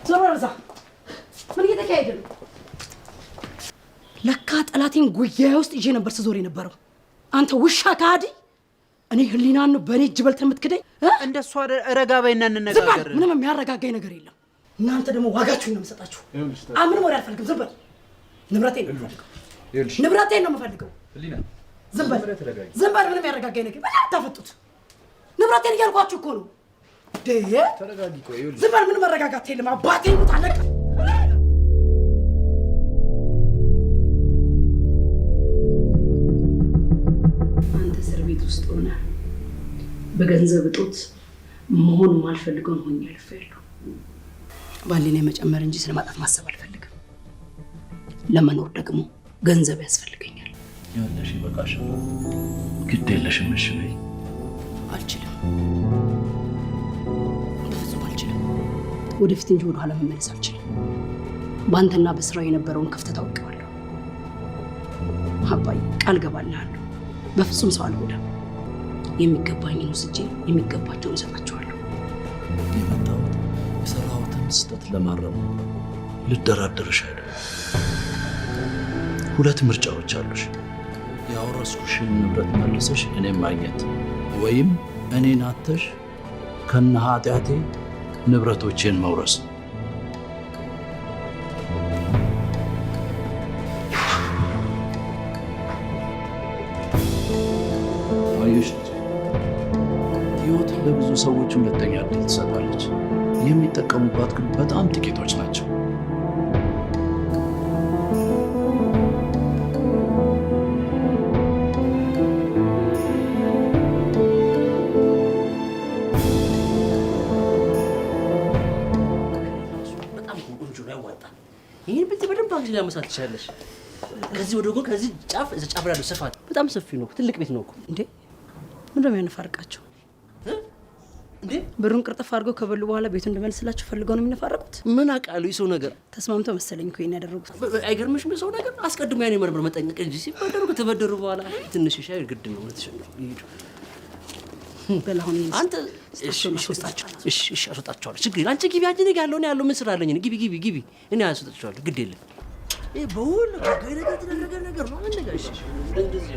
ዘራዛ ምን እየተካሄደ ነው? ለካ ጠላቴን ጉያዬ ውስጥ ይዤ ነበር ስዞር የነበረው። አንተ ውሻ ካዲ! እኔ ህሊናን ነው በእኔ እጅ በልተህ የምትክደኝ? እንደሷ ረጋ በይና እንነጋገር። ምንም የሚያረጋጋኝ ነገር የለም። እናንተ ደግሞ ዋጋችሁን ነው የምሰጣችሁ። ምንም ወሬ አልፈልግም። ዝም በል። ንብረቴን ነው የምፈልገው። ንብረቴን ነው የምፈልገው። ዝም በል። ዝም በል። ምንም ያረጋጋኝ ነገር ምን አታፈጡት? ንብረቴን እያልኳችሁ እኮ ነው። ተረጋጊ። ቆይ ዝም በል። ምንም መረጋጋት የለም። አባቴ ይሙት አለቀ። አንተ እስር ቤት ውስጥ ሆነ በገንዘብ እጦት መሆን የማልፈልገውን ሆኜ አልፌያለሁ። ባሌን መጨመር እንጂ ስለማጣት ማሰብ አልፈልግም። ለመኖር ደግሞ ገንዘብ ያስፈልገኛል። ያለሽ ይበቃሽ። ግድ የለሽም። እሺ በይ። አልችልም፣ በፍጹም አልችልም። ወደፊት እንጂ ወደኋላ መመለስ አልችልም። በአንተና በስራው የነበረውን ክፍተት አውቀዋለሁ። አባዬ ቃል ገባልሃለሁ፣ በፍጹም ሰው አልጎዳም። የሚገባኝን ወስጄ የሚገባቸውን እሰጣቸዋለሁ። የመጣሁት የሰራሁትን ስህተት ለማረም ልደራደርሽ አይደለም። ሁለት ምርጫዎች አሉሽ። ያወረስኩሽን ንብረት መልሰሽ እኔን ማግኘት ወይም እኔን አተሽ ከነ ኃጢአቴ ንብረቶቼን መውረስ። አየሽ፣ ህይወት ለብዙ ሰዎች ሁለተኛ ዕድል ትሰጣለች። የሚጠቀሙባት ግን በጣም ጥቂቶች ናቸው። ሌላ መስራት ትችላለሽ። ከዚህ ወደ ጎን ከዚህ ጫፍ እዛ ጫፍ ያለው ስፋት በጣም ሰፊ ነው። ትልቅ ቤት ነው እኮ። እንዴ ምን ነው የሚያነፋርቃቸው? እንዴ ብሩን ቅርጥፍ አድርገው ከበሉ በኋላ ቤቱን እንድመልስላችሁ ፈልገው ነው የሚነፋረቁት? ምን አውቃለሁ። የሰው ነገር ተስማምተው መሰለኝ እኮ ይሄን ያደረጉት። አይገርምሽም? የሰው ነገር አስቀድሞ ያኔ መርምር መጠንቀቅ እንጂ ሲበደሩ ከተበደሩ በኋላ ትንሽ ሻይ ግድ ነው ለተሸነፉ ይሄዱ። በላሁን አንተ እሺ አስወጣቸዋለሁ። ችግር የለም። አንቺ ግቢ። አንቺ እኔ ጋር ያለው ምን ስራ አለኝ? ግቢ። እኔ አስወጣቸዋለሁ። ግድ የለም። ይሄ በሁሉ ነገር ተደረገ ነገር ነው። አንደጋሽ እንደዚህ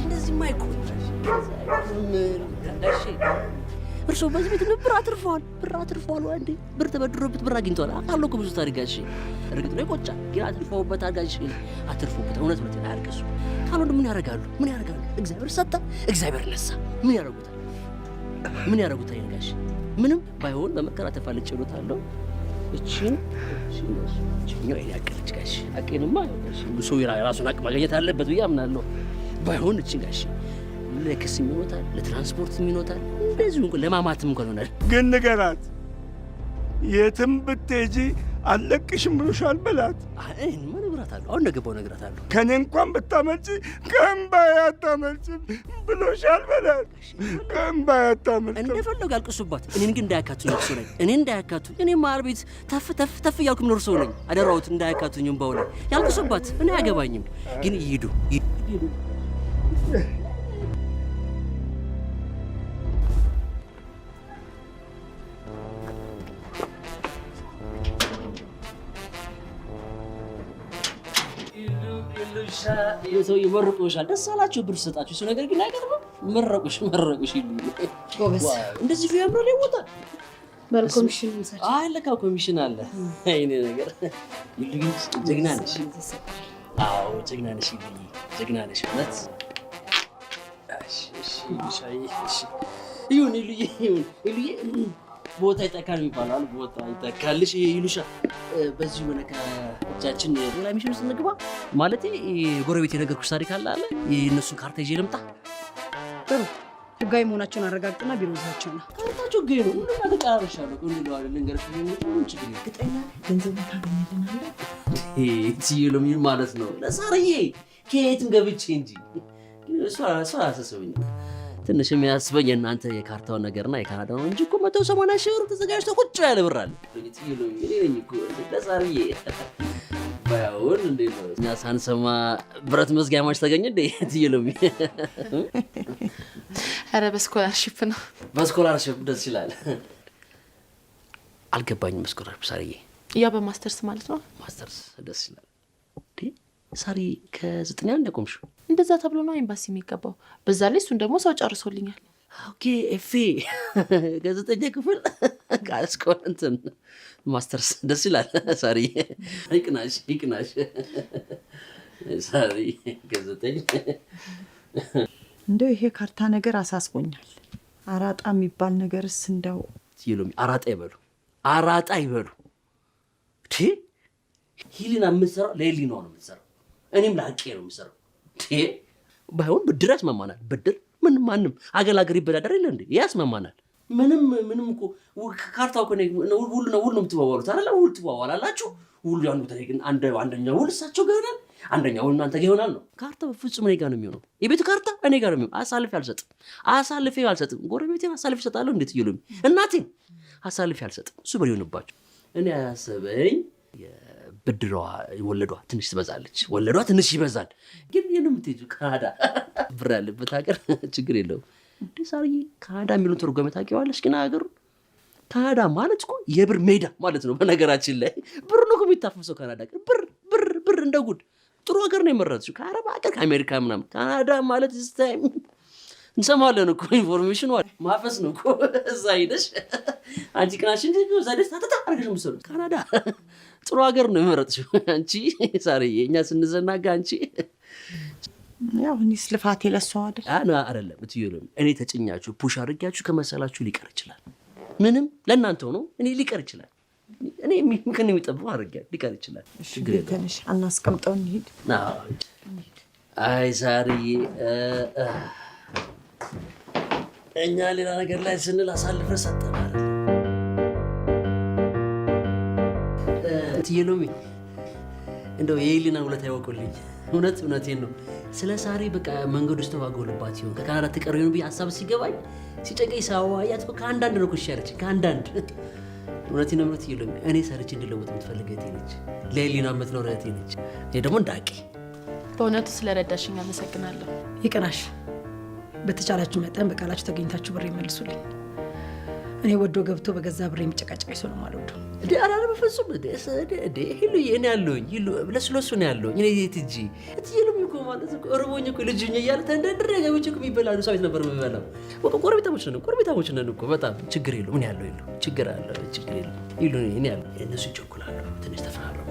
እንደዚህ ማይኮን እርሶ በዚህ ቤት ብር አትርፈዋል። አንዴ ብር ተበድሮበት ብር አግኝቷል። አውቃለሁ እኮ ብዙ ታሪክ ጋሼ። እርግጥ ነው ይቆጫል፣ ግን አትርፈውበት ጋሼ። አትርፈውበት እውነት አያርቅሱ። ካልሆነ ምን ያደርጋሉ? እግዚአብሔር ሰጣ፣ እግዚአብሔር ነሳ። ምን ያደርጉታል ጋሼ? ምንም ባይሆን በመከራ ተፋልጬ እሎታለሁ። እቺን የኔ አቀለች ጋሼ። አቄንማ ጋሼ ሰው የራሱን አቅም ማግኘት አለበት ብዬ አምናለሁ። ባይሆን እቺን ጋሼ ለክስ ይኖታል፣ ለትራንስፖርት ይኖታል፣ እንደዚሁ እንኳን ለማማትም እንኳን ሆናል። ግን ንገራት፣ የትም ብትሄጂ አለቅሽም ብሎሻል በላት። እኔማ እነግራታለሁ፣ አሁን እንደገባሁ እነግራታለሁ። ከኔ እንኳን ብታመልጪ ከእምባዬ አታመልጭም ብሎሻል በላት። ከእምባዬ አታመልጭም። እንደፈለጉ ያልቅሱባት፣ እኔን ግን እንዳያካቱኝ እርሶ ነኝ። እኔ ማር ቤት ተፍ እያልኩ የምኖር ሰው ነኝ። አደራዎት እንዳያካቱኝ እምባው ላይ ያልቅሱባት፣ እኔ አያገባኝም። ግን ይሂዱ። ሰው ይመርቁሻል። ደስ አላችሁ ብር ሰጣችሁ። እሱ ነገር ግን አይገርምም? መረቁሽ ይሉ ጎበዝ። እንደዚህ ፊ ያምራል ይወጣል። በል ኮሚሽን እንሰጥ። አይ ለካ ኮሚሽን አለ። አይኔ ነገር ይሉ ግን ጀግና ነሽ። አዎ ጀግና ነሽ ይሉ ጀግና ነሽ ማለት። እሺ ይሁን ይሉ ቦታ ይተካል የሚባለው ቦታ ይተካልሽ ይሉሻ። በዚህ ሆነ ከእጃችን ሌላ ሚሽን ውስጥ እንግባ ማለት ጎረቤት የነገርኩሽ ታሪክ አለ የእነሱን ካርታ ይዤ ልምጣ። ጥሩ ህጋዊ መሆናቸውን አረጋግጥና ቢሮ ይዛቸው ነው። ካርታቸው ህጋዊ ነው። ሁሉም ነገር ጨራርሻለሁ። ሁሉ ነው ልንገርሽ ምን ችግር የለም። ግጠኛ ገንዘብ ታገኝልናለህ። ትይሉ ምን ማለት ነው? ለሳርዬ ከየትም ገብቼ እንጂ እሷ አያሳስበኝም። ትንሽ የሚያስበኝ እናንተ የካርታው ነገርና የካናዳ ነው እንጂ እኮ 180 ሺህ ብር ተዘጋጅቶ ቁጭ ያለ ብር አለ። ትይሉ እኔ ነኝ እኮ ለሳርዬ ባይሆን እንዴ ነው እኛ ሳንሰማ ብረት መዝጊያ ማች ተገኘ እንዴ ትየለሚ ኧረ በስኮላርሺፕ ነው። በስኮላርሺፕ ደስ ይላል። አልገባኝም። ስኮላርሺፕ ሳርዬ? ያ በማስተርስ ማለት ነው። ማስተርስ ደስ ይላል። እንዴ ሳሪ ከ9ኛ እንደቆምሽ? እንደዛ ተብሎ ነው ኤምባሲ የሚገባው። በዛ ላይ እሱን ደግሞ ሰው ጨርሶልኛል። ኦኬ ኤፌ ከ9ኛ ክፍል ካስኮንተን ማስተርስ ደስ ይላል። ሳሪ ይቅናሽ ሳሪ ከ9 እንደው ይሄ ካርታ ነገር አሳስቦኛል። አራጣ የሚባል ነገርስ እንደው ይሉም አራጣ ይበሉ ቲ ሂሊና የምትሰራው ለሂሊና ነው የምትሰራው። እኔም ለአቄ ነው የምሰራው። ቲ ባይሆን ብድር ያስማማናል። ብድር ማንም አገላገር ይበዳደር የለ እንዴ? ያስማማናል። ምንም እኮ ካርታው እኮ ነው ሁሉ ነው የምትዋዋሉት አይደል? ሁሉ ትዋዋላላችሁ። ሁሉ ያንዱ ተገኝ አንደኛው ሁሉ እሳቸው ጋር ይሆናል፣ አንደኛው ሁሉ እናንተ ጋር ይሆናል ነው። ካርታ በፍጹም እኔ ጋር ነው የሚሆነው። የቤቱ ካርታ እኔ ጋር ነው የሚሆነው። አሳልፌ አልሰጥም። ጎረቤቴን አሳልፌ እሰጣለሁ። እንዴት ይሉኝ እናቴን አሳልፌ አልሰጥም። እሱ በል ይሆንባችሁ። እኔ ያሰበኝ የብድሯ ወለዷ ትንሽ ትበዛለች። ወለዷ ትንሽ ይበዛል። ግን የኔ የምትሄጂው ካናዳ ብር ያለበት ሀገር ችግር የለውም። እንዴ ሳርዬ ካናዳ የሚሉን ትርጓሜ ታውቂዋለሽ? ግን ሀገሩ ካናዳ ማለት እኮ የብር ሜዳ ማለት ነው። በነገራችን ላይ ብር ነው የሚታፈሰው ካናዳ። ብር እንደ ጉድ ጥሩ ሀገር ነው የመረጥሽው። ከአረብ ሀገር ከአሜሪካ ምናምን ካናዳ ማለት ስታይም እንሰማለን እኮ ኢንፎርሜሽን ማፈስ ነው እኮ እዛ ሄደሽ አንቺ ቅናሽ እንጂ እዛ ደስ ታታ አርገሽ ምሰሉ ካናዳ ጥሩ ሀገር ነው የመረጥሽው አንቺ ሳርዬ። እኛ ስንዘናጋ አንቺ ያው እኔስ ልፋቴ ለሰው አይደል? አይደለም እትዩልም እኔ ተጭኛችሁ ፑሽ አድርጊያችሁ ከመሰላችሁ ሊቀር ይችላል። ምንም ለእናንተው ነው። እኔ ሊቀር ይችላል። እኔ ምክን የሚጠብቀው አድርጊያለሁ ሊቀር ይችላል። ችግር የለም። አናስቀምጠው እንሂድ። አይ ሳርዬ እኛ ሌላ ነገር ላይ ስንል አሳልፈን ሰጠናል። እትየሎሚ እንደው የሂሊና ውለታ ያወቁልኝ። እውነቴን ነው። ስለ ሳሪ በቃ መንገዱ ውስጥ ተዋገሉባት ይሆን ከካናዳ ትቀር ይሆን ብዬ ሀሳብ ሲገባኝ ሲጨቀኝ ሳዋያት ከአንዳንድ ነው ኩሽ ያለች ከአንዳንድ እውነቴን ነው። እትየሎሚ እኔ ሰርቼ እንድለወጥ የምትፈልግ እህቴ ነች። ለሂሊና የምትኖር እህቴ ነች። እኔ ደግሞ እንዳቂ በእውነቱ ስለረዳሽኝ አመሰግናለሁ። ይቅናሽ። በተቻላችሁ መጠን በቃላችሁ ተገኝታችሁ ብር ይመልሱልኝ። እኔ ወዶ ገብቶ በገዛ ብር የሚጨቃጨቀኝ ሰው ነው ማለት ነው። እንዴ አላለ በፍጹም እንዴ ሂሉ እኔ ያለሁኝ ሂሉ ለስለሱ ነው ያለሁኝ። እኔ ትጂ እትየሉም እኮ ማለት እኮ እርቦኝ እኮ ልጅኛ እያለ ተንደድሬ ገብቼ እኮ የሚበላሉ ሰው ቤት ነበር የምበላው። ጎረቤታሞች ነን እኮ በጣም ችግር የለውም። እኔ ያለሁ ችግር የለም ሂሉ እኔ ያለሁ። እነሱ ይቸኩላሉ። ትንሽ ተፈራረሙ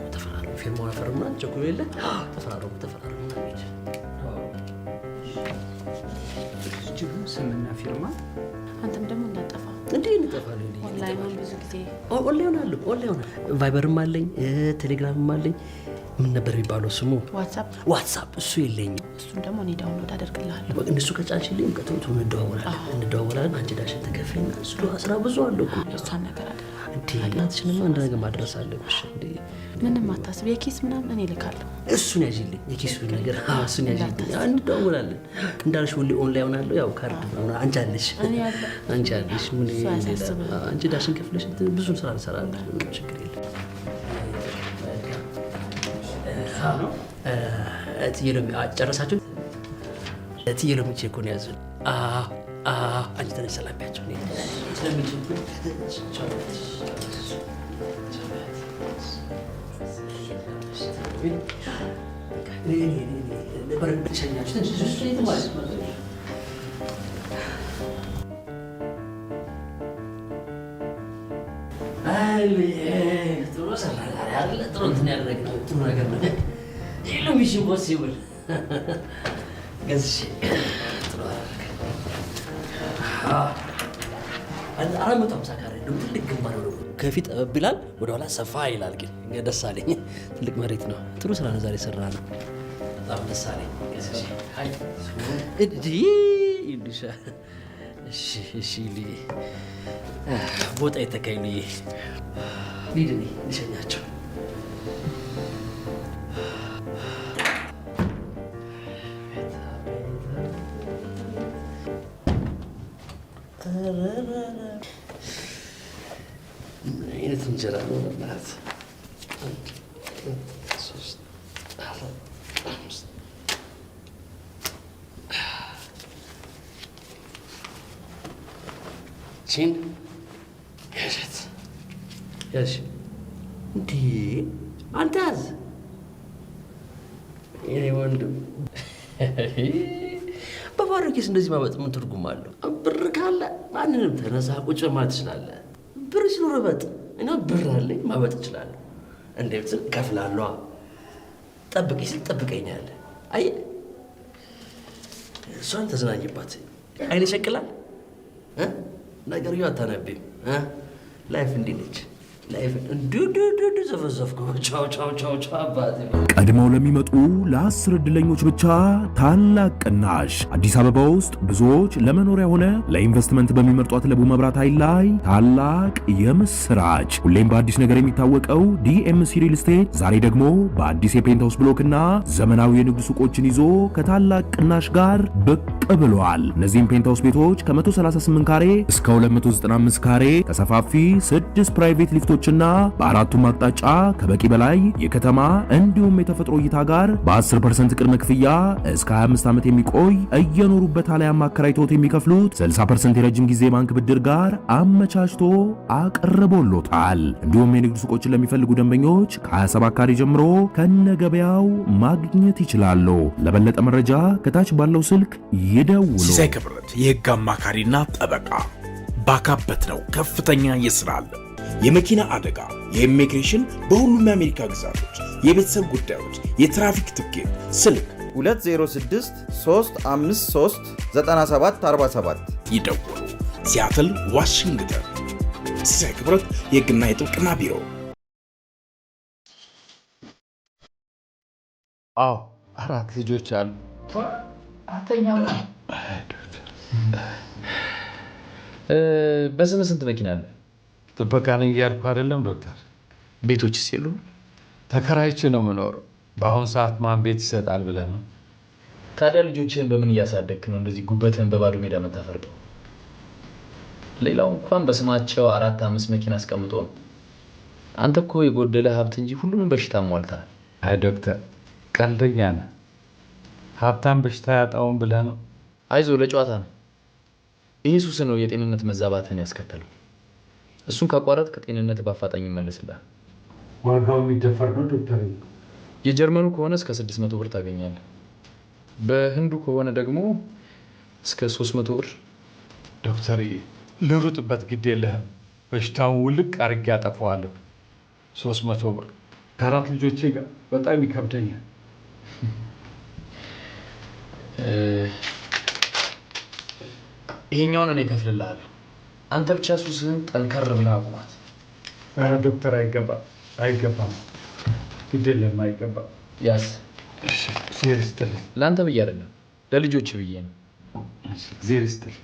ፊርማውን አፈርሙና ቸኩሉ የለ ተፈራረሙ ስምና ፊርማ አንተም ደግሞ እንዳጠፋ እንዴ እንጠፋለን። ኦንላይን ብዙ ጊዜ ኦንላይን ቫይበርም አለኝ ቴሌግራምም አለኝ። ምን ነበር የሚባለው ስሙ? ዋትሳፕ። እሱ የለኝም። እሱን ደግሞ እኔ ዳውንሎድ አደርግልሃለሁ። እነሱ ከጫንሽልኝ ቀጥቶ እንደዋወላለን። አንቺ ዳሽን ተከፍይና እሱ ስራ ብዙ አለው እኮ እሷን ነገር አለ እንዴ እናትሽንማ አንድ ነገር ማድረስ አለብሽ እንዴ። ምንም አታስብ። የኪስ ምናምን እኔ እልካለሁ። እሱን ያዥልኝ የኪሱ ነገር እሱን ያዥልኝ። እንደዋወላለን እንዳልሽ ሁሌ ኦንላይን ሆናለሁ። ያው ካርድ ነው አንቺ አለሽ ምን አንቺ ዳሽን ከፍለሽ ብዙ ስራ እንሰራለን። ችግር የለም። እትየሎሚ ጨረሳችሁ? እትየሎሚ እኮ ነው ያዙን። አንቺ ተነሽ ሰላቢያቸው ጥሩ ነገር ነው። ሚሽን ፖሲብል ገዝሽ አራት መቶ ሃምሳ ካሬ ነው። ትልቅ ግንባር ነው። ከፊት ጠበብ ይላል፣ ወደኋላ ሰፋ ይላል። ግን ደስ አለኝ። ትልቅ መሬት ነው። ጥሩ ስራ ነው ዛሬ ሰራ ነው። በጣም ደስ አለኝ። ቦታ የተካኝ ሊድ ልሸኛቸው። አይነት እንጀራ ነው ማለት 1 2 3 ቺን ያሸት ያሽ እንዴ አንተ ያዝ የኔ ወንድም በባዶ ኪስ እንደዚህ ማበጥ ምን ትርጉም አለው? ብር ካለ ማንንም ተነሳ ቁጭ ማለት ትችላለህ። ብር ሲኖር በጥ እና ብር አለኝ ማበጥ እችላለሁ። እንዴት ከፍላለሁ? ጠብቀኝ ስል ጠብቀኛለህ። አይ እሷን ተዝናኝባት። አይኔ ይሸቅላል ነገር አታነቢም። ላይፍ እንዲህ ነች። ላይፍ እንዱ ዘፈዘፍኩ። ቻው ቻው ቻው ቻው አባቴ። ቀድመው ለሚመጡ ለ10 ዕድለኞች ብቻ ታላቅ ቅናሽ። አዲስ አበባ ውስጥ ብዙዎች ለመኖሪያ ሆነ ለኢንቨስትመንት በሚመርጧት ለቡ መብራት ኃይል ላይ ታላቅ የምስራች። ሁሌም በአዲስ ነገር የሚታወቀው ዲኤምሲ ሪል ስቴት ዛሬ ደግሞ በአዲስ የፔንታውስ ብሎክና ዘመናዊ የንግድ ሱቆችን ይዞ ከታላቅ ቅናሽ ጋር ብቅ ብሏል። እነዚህም ፔንታውስ ቤቶች ከ138 ካሬ እስከ 295 ካሬ ከሰፋፊ 6 ፕራይቬት ሊፍቶችና በአራቱም አቅጣጫ ከበቂ በላይ የከተማ እንዲሁም የተፈጥሮ እይታ ጋር በ10% ቅድመ ክፍያ እስከ 25 ዓመት የሚቆይ እየኖሩበት አሊያም አከራይቶት የሚከፍሉት 60% የረጅም ጊዜ ባንክ ብድር ጋር አመቻችቶ አቅርቦሎታል። እንዲሁም የንግድ ሱቆችን ለሚፈልጉ ደንበኞች ከ27 ካሬ ጀምሮ ከነገበያው ማግኘት ይችላሉ። ለበለጠ መረጃ ከታች ባለው ስልክ ይደውሉ። ሲሳይ ክብረት የህግ አማካሪና ጠበቃ ባካበት ነው። ከፍተኛ የስራ አለ። የመኪና አደጋ፣ የኢሚግሬሽን በሁሉም የአሜሪካ ግዛቶች፣ የቤተሰብ ጉዳዮች፣ የትራፊክ ትኬት። ስልክ 206-353-9747 ይደውሉ። ሲያትል ዋሽንግተን። ሲሳይ ክብረት የህግና የጥብቅና ቢሮ። አዎ 4 ልጆች አሉ። በስምህ ስንት መኪና አለ? ጥበቃ ነኝ እያልኩ አይደለም ዶክተር። ቤቶችስ የሉ? ተከራይቼ ነው የምኖረው። በአሁኑ ሰዓት ማን ቤት ይሰጣል ብለህ ነው? ታዲያ ልጆችህን በምን እያሳደግክ ነው እንደዚህ ጉበትህን በባዶ ሜዳ የምታፈርደው? ሌላው እንኳን በስማቸው 4-5 መኪና አስቀምጦ ነው። አንተ እኮ የጎደለ ሀብት እንጂ ሁሉንም በሽታ ሟልተሃል። አይ ዶክተር ቀልደኛ ነህ። ሀብታም በሽታ ያጣውን ብለህ ነው? አይዞህ ለጨዋታ ነው። ይህ ሱስ ነው የጤንነት መዛባትን ያስከተለው። እሱን ካቋረጥ ከጤንነት በአፋጣኝ ይመለስልሃል። ዋጋው የሚደፈር ነው ዶክተር። የጀርመኑ ከሆነ እስከ 600 ብር ታገኛለህ። በህንዱ ከሆነ ደግሞ እስከ 300 ብር። ዶክተር ልሩጥበት ግድ የለህም። በሽታውን ውልቅ አድርጌ አጠፋዋለሁ። 300 ብር ከ4 ልጆቼ ጋር በጣም ይከብደኛል። ይሄኛውን እኔ እከፍልልሃለሁ። አንተ ብቻ ሱስህን ጠንከር ብለህ አቁማት። ኧረ ዶክተር አይገባም። ግድ የለም አይገባም። ያዝ። እግዚአብሔር ይስጥልኝ። ለአንተ ብዬ አይደለም ለልጆች ብዬ ነው። እግዚአብሔር ይስጥልኝ።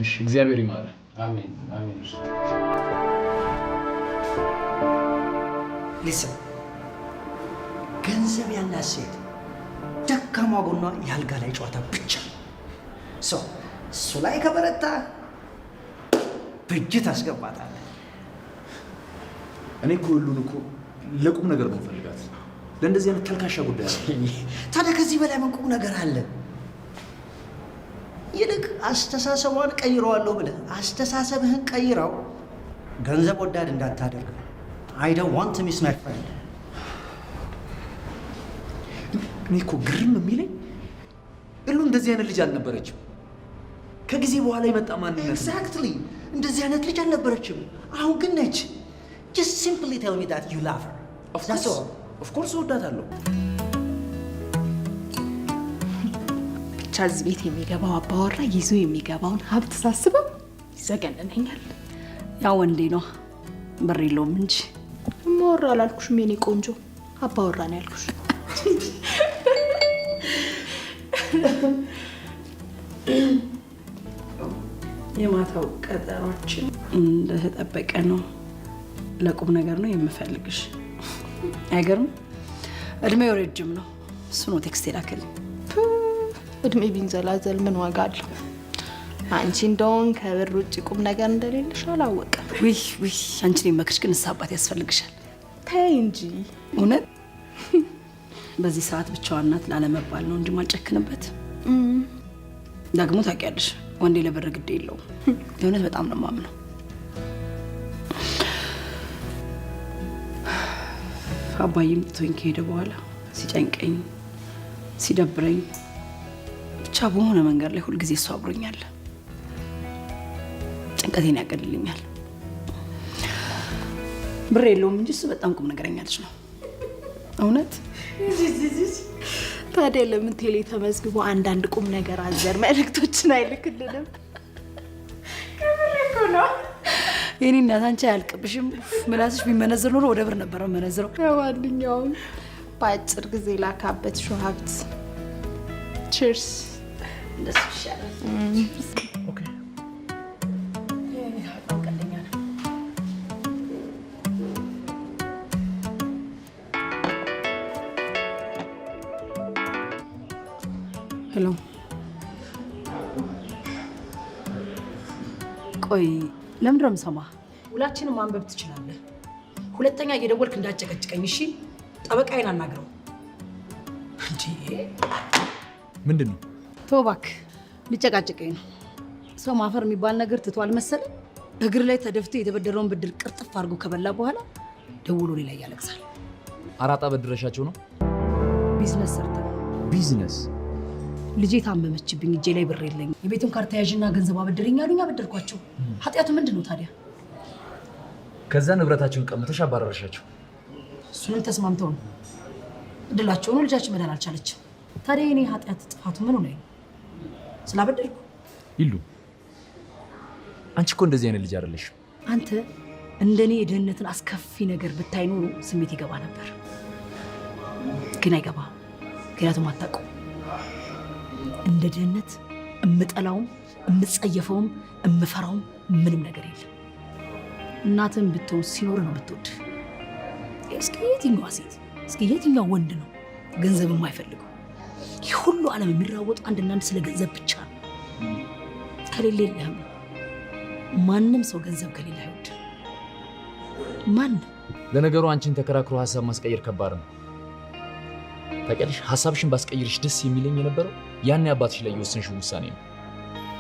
እሺ እግዚአብሔር ይማረህ። አሜን አሜን። ሊስን ገንዘብ ያላት ሴት ደካማ ጎኗ የአልጋ ላይ ጨዋታ ብቻ ሰው እሱ ላይ ከበረታ ብጅት አስገባታለህ። እኔ እኮ ሁሉን እኮ ለቁም ነገር ነው ፈልጋት። ለእንደዚህ አይነት ተልካሻ ጉዳይ አለ። ታዲያ ከዚህ በላይ ምን ቁም ነገር አለ? ይልቅ አስተሳሰቧን ቀይረዋለሁ ብለህ አስተሳሰብህን ቀይረው ገንዘብ ወዳድ እንዳታደርግ። I don't want to miss my friend። እኔ እኮ ግርም የሚለኝ እሉ እንደዚህ አይነት ልጅ አልነበረችም። ከጊዜ በኋላ የመጣ ማንነት። ኤግዛክትሊ እንደዚህ አይነት ልጅ አልነበረችም። አሁን ግን ነች። just simply tell me that you love her። of course እወዳታለሁ። ብቻ እዚህ ቤት የሚገባው አባወራ ይዞ የሚገባውን ሀብት ሳስበው ይዘገንነኛል። ያው ወንዴ ነው ብር የለውም እንጂ። ማወራ አላልኩሽም የኔ ቆንጆ፣ አባወራ ነው ያልኩሽ። የማታው ቀጠሯችን እንደተጠበቀ ነው። ለቁም ነገር ነው የምፈልግሽ። አይገርም? እድሜው ረጅም ነው። እሱ ነው ቴክስት የላከልኝ። እድሜ ቢንዘላዘል ምን ዋጋ አለው? አንቺ እንደውን ከብር ውጭ ቁም ነገር እንደሌለሽ አላወቀም። ውይ አንቺን የመክርሽ ግን ንስሐ አባት ያስፈልግሻል። ተይ እንጂ እውነት። በዚህ ሰዓት ብቻዋን ናት ላለመባል ነው እንጂ ማልጨክንበት። ደግሞ ታውቂያለሽ ወንዴ ለብር ግድ የለውም። የእውነት በጣም ነው የማምነው። አባዬም ጥቶኝ ከሄደ በኋላ ሲጨንቀኝ ሲደብረኝ ብቻ በሆነ መንገድ ላይ ሁልጊዜ እሱ አብሮኛል። ጭንቀቴን ያቀልልኛል። ብር የለውም እንጂ እሱ በጣም ቁም ነገረኛ ልጅ ነው። እውነት ታዲያ ለምን ቴሌ ተመዝግቦ አንዳንድ ቁም ነገር አዘር መልእክቶችን አይልክልንም? ከብር ነው የኔ እናት። አንቺ አያልቅብሽም። ምላስሽ ቢመነዘር ኖሮ ወደ ብር ነበር መነዘረው። ለማንኛውም በአጭር ጊዜ ላካበት ሹ ሀብት ቺርስ። እንደሱ ይሻላል። ኦኬ ሄሎ፣ ቆይ ለምንድን ነው የምሰማህ? ሁላችንም ማንበብ ትችላለህ። ሁለተኛ እየደወልክ እንዳጨቀጭቀኝ እሺ? ጠበቃዬን አናግረው። እንዴ ምንድን ነው? ተው እባክህ፣ ሊጨቃጭቀኝ ነው። ሰው ማፈር የሚባል ነገር ትቷል መሰለኝ። እግር ላይ ተደፍቶ የተበደረውን ብድር ቅርጥፍ አድርጎ ከበላ በኋላ ደውሎ ሌላ እያለቅሳል። አራጣ በድረሻቸው ነው። ቢዝነስ ሰርተን ቢዝነስ ልጄ ታመመችብኝ፣ እጄ ላይ ብር የለኝም። የቤቱን ካርታ ያዥና ገንዘብ አበድረኝ አሉኝ። አበደርኳቸው። ኃጢአቱ ምንድን ነው ታዲያ? ከዛ ንብረታቸውን ቀምተሽ አባረረሻቸው። እሱንም ተስማምተው ነው። እድላቸው ነው። ልጃችን መዳን አልቻለችም። ታዲያ የኔ ኃጢአት ጥፋቱ ምን ሆነ? ስላበደርኩ ይሉ አንቺ እኮ እንደዚህ አይነት ልጅ አይደለሽም። አንተ እንደኔ የድህነትን አስከፊ ነገር ብታይ ኖሮ ስሜት ይገባ ነበር፣ ግን አይገባ። ምክንያቱም አታውቀው። እንደ ድህነት እምጠላውም እምጸየፈውም እምፈራውም ምንም ነገር የለም። እናትን ብትሆን ሲኖር ነው ብትወድ። እስኪ የትኛዋ ሴት እስኪ የትኛው ወንድ ነው ገንዘብ የማይፈልገው? ይህ ሁሉ ዓለም የሚራወጡ አንድና አንድ ስለ ገንዘብ ብቻ ነው። ከሌለ የለህም። ማንም ሰው ገንዘብ ከሌለ አይወድ። ማንም። ለነገሩ አንቺን ተከራክሮ ሀሳብ ማስቀየር ከባድ ነው። ታውቂያለሽ፣ ሀሳብሽን ባስቀይርሽ ደስ የሚለኝ የነበረው ያኔ አባትሽ ላይ የወሰንሽው ውሳኔ ነው።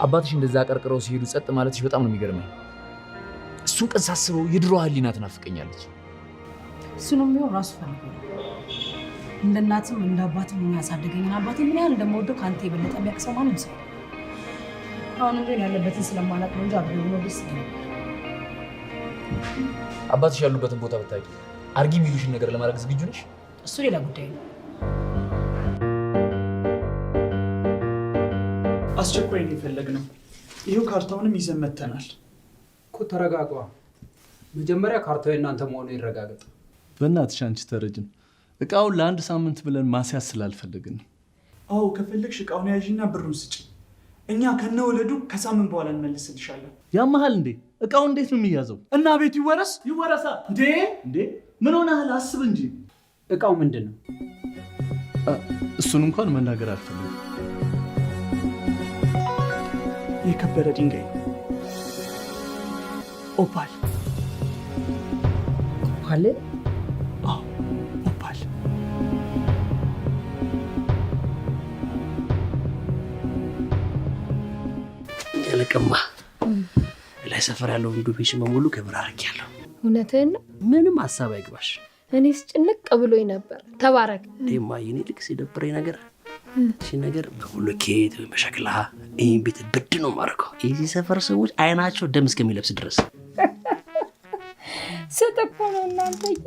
አባትሽ እንደዛ አቀርቅረው ሲሄዱ ጸጥ ማለትሽ በጣም ነው የሚገርመኝ። እሱን ቀን ሳስበው የድሮ ህሊና ትናፍቀኛለች። እሱንም ቢሆን ራሱ ፈልጎ ነው። እንደ እናትም እንደ አባትም ያሳደገኝን አባቴ ምን ያህል እንደምወደው ከአንተ የበለጠ የሚያቅሰው ማንም ሰው። አሁንም ግን ያለበትን ስለማላቅ ነው እንጂ አብሬ ብሎ ደስ ይላል። አባትሽ ያሉበትን ቦታ ብታውቂ አርጊ የሚሉሽን ነገር ለማድረግ ዝግጁ ነሽ? እሱ ሌላ ጉዳይ ነው። አስቸኳይ ነው የፈለግነው። ይኸው ካርታውንም ይዘን መተናል እኮ። ተረጋጓ። መጀመሪያ ካርታው የእናንተ መሆኑ ይረጋገጥ። በእናትሽ አንቺ ተረጅም እቃውን ለአንድ ሳምንት ብለን ማስያዝ ስላልፈለግን። አዎ ከፈለግሽ እቃውን ያዥና ብሩን ስጭ። እኛ ከነወለዱ ከሳምንት በኋላ እንመልስልሻለን። ያመሃል እንዴ? እቃው እንዴት ነው የሚያዘው? እና ቤቱ ይወረስ ይወረሳ እንዴ? ምን ሆነሃል? አስብ እንጂ። እቃው ምንድን ነው? እሱን እንኳን መናገር አልፈልግም። የከበረ ድንጋይ ኦፓል። ኦፓል? አዎ ኦፓል። ለቀማ ላይ ሰፈር ያለው ዱቤሽን በሙሉ ክብር አድርጌያለሁ። እውነትህን ነው? ምንም ሀሳብ አይግባሽ። እኔስ ጭንቅ ብሎኝ ነበር። ተባረክ። ደማ የኔ ልክ ሲደብረኝ ነገር እሺ ነገር በብሎኬት በሸክላ ይሄን ቤት ብድ ነው ማረከው። እዚህ ሰፈር ሰዎች አይናቸው ደም እስከሚለብስ ድረስ ስተኮ ነው እናንተዬ።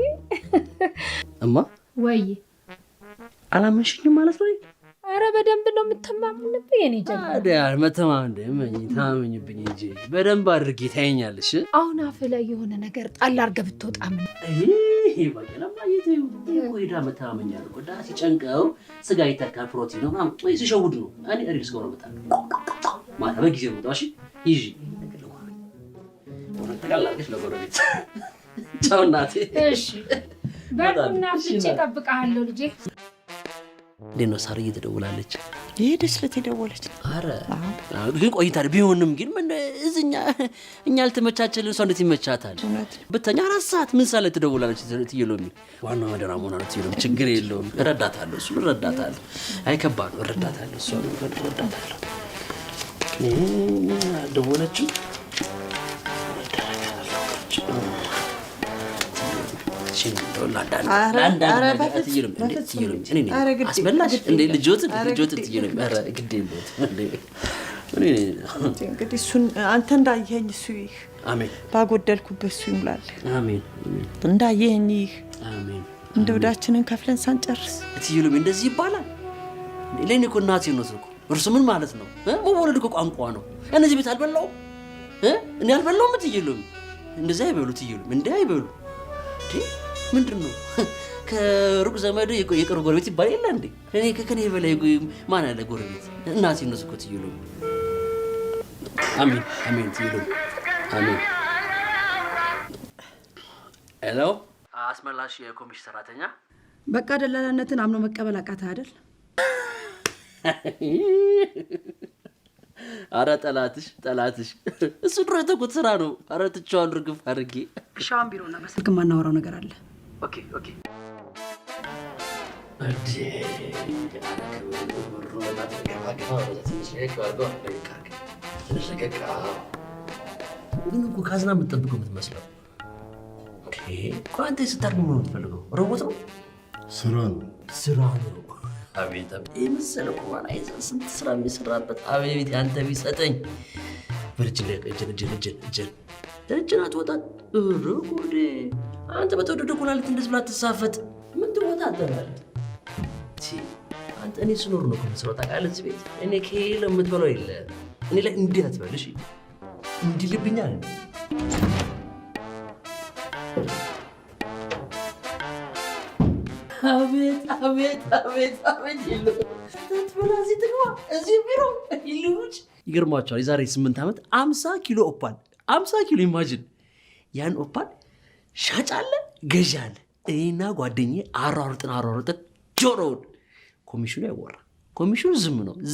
እማ ወይ አላመንሽኝም ማለት ነው? አረ በደንብ ነው የምትተማመንብኝ የኔ ጀግና። ታዲያ መተማመን ታመኝብኝ እንጂ በደንብ አድርጌ ታየኛለሽ። አሁን አፍ ላይ የሆነ ነገር ጣል አድርገህ ብትወጣ ምን? ይሄ ባቄላማ ይሄዳ መተማመኛ ነው። ቆዳ ሲጨንቀው ስጋ ይተካል፣ ፕሮቲን ነው ምናምን ወይ ሲሸውድ ነው። እኔ ሪልስ ጋር መጣ ማታ በጊዜ ነው ታሽ ይጂ ተጋላሽ ለጎረቤት ቻው እናቴ። እሺ በቁና ፍጭ እጠብቅሃለሁ ልጄ። እንዴት ሳር እየተደውላለች? የሄደች ዕለት የደወለች። ኧረ ግን ቆይታ ቢሆንም ግን ምን እዚኛ እኛ አልተመቻቸልን፣ እሷ እንዴት ይመቻታል? ብተኛ 4 ሰዓት ምን ሳለ ትደውላለች? ትየሎሚ ዋናው መደራ መሆኗ ነው። ትየሎሚ ችግር የለውም እረዳታለሁ፣ እሱን እረዳታለሁ። አይከባድ ነው እረዳታለሁ፣ እሷን እረዳታለሁ። ደወለችው። እንግዲህ እሱን አንተ እንዳየኸኝ እሱ ይህ አሜን፣ ባጎደልኩበት እሱ ይሙላል። አሜን፣ እንዳየኸኝ ይህ አሜን። እንደ ወዳችንን ከፍለን ሳንጨርስ እትዬ እንደዚህ ይባላል። ለኔ እኮ እናቴ ነው እኮ። እርሱ ምን ማለት ነው? መወለድ እኮ ቋንቋ ነው። እነዚህ ቤት አልበላው እኔ አልበላውም። እትዬ እንደዛ አይበሉ። እትዬ እንደ አይበሉ ምንድን ነው? ከሩቅ ዘመድ የቅርብ ጎረቤት ይባል የለ እንዴ? እኔ ከኔ በላይ ማን አለ ጎረቤት? እናቴ ነው እኮ እትዬ። አሜን፣ አሜን። እትዬ አሜን። ሄሎ፣ አስመላሽ የኮሚሽን ሰራተኛ። በቃ ደላላነትን አምኖ መቀበል አቃተህ አይደል? አረ ጠላትሽ እሱ ድሮ የተኩት ስራ ነው። አረ ትቼዋለሁ እርግፍ አድርጌ። ሻውን ቢሮና በስልክ የማናወራው ነገር አለ። ኦኬ ግን እኮ ካዝና የምትጠብቀው የምትመስለው አንተ ስታርግ ምን የምትፈልገው ሮቦት ነው? ስራ ነው። አቤት ይህ መሰለ ቁማን አይዘን ስንት ስራ የሚሰራበት አቤት ያንተ ቢሰጠኝ እጅን አትወጣት። ርጉዴ አንተ በተወደደ ኩላሊት እንደዚህ ብላ ትሳፈጥ ምን ትወጣ አጠባለት አንተ። እኔ ስኖር ነው ከምስሮ ታውቃለህ። እዚህ ቤት እኔ ከሌለ የምትበላው የለ። እኔ ላይ እንዲህ አትበልሽ፣ እንዲህ ልብኛል። አቤት ይሉ ትበላ እዚህ ትግባ እዚህ ቢሮ ይሉች። ይገርማቸዋል። የዛሬ 8 ዓመት 50 ኪሎ ኦፓል 50 ኪሎ ኢማጂን። ያን ኦፓል ሻጭ አለ ገዢ አለ። እኔና ጓደኛዬ አሯሩጥን ጆሮውን። ኮሚሽኑ አይወራ። ኮሚሽኑ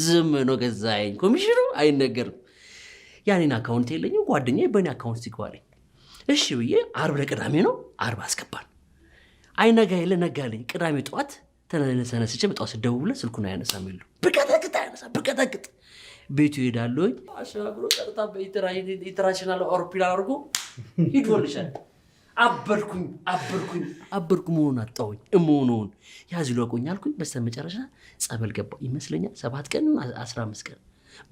ዝም ነው። ገዛኸኝ ኮሚሽኑ አይነገርም። ያኔን አካውንት የለኝም። ጓደኛዬ በእኔ አካውንት ይገባልኝ። እሺ ብዬ ዓርብ ለቅዳሜ ነው 40 አስገባን። አይነጋ የለ ነጋልኝ። ቅዳሜ ጠዋት ተነስቼ በጠዋት ስደውልለት ስልኩን አያነሳም። የሉ ብቀጠቅጥ ቤቱ ሄዳለሁኝ። አሻግሮ ቀጥታ በኢንተርናሽናል አውሮፕላን አድርጎ ሂዶልሻል። አበርኩ መሆኑን አጣሁኝ። መሆኑን ያዝ ይለቆኝ አልኩኝ። በስተመጨረሻ ጸበል ገባሁ ይመስለኛል። 7 ቀን 15 ቀን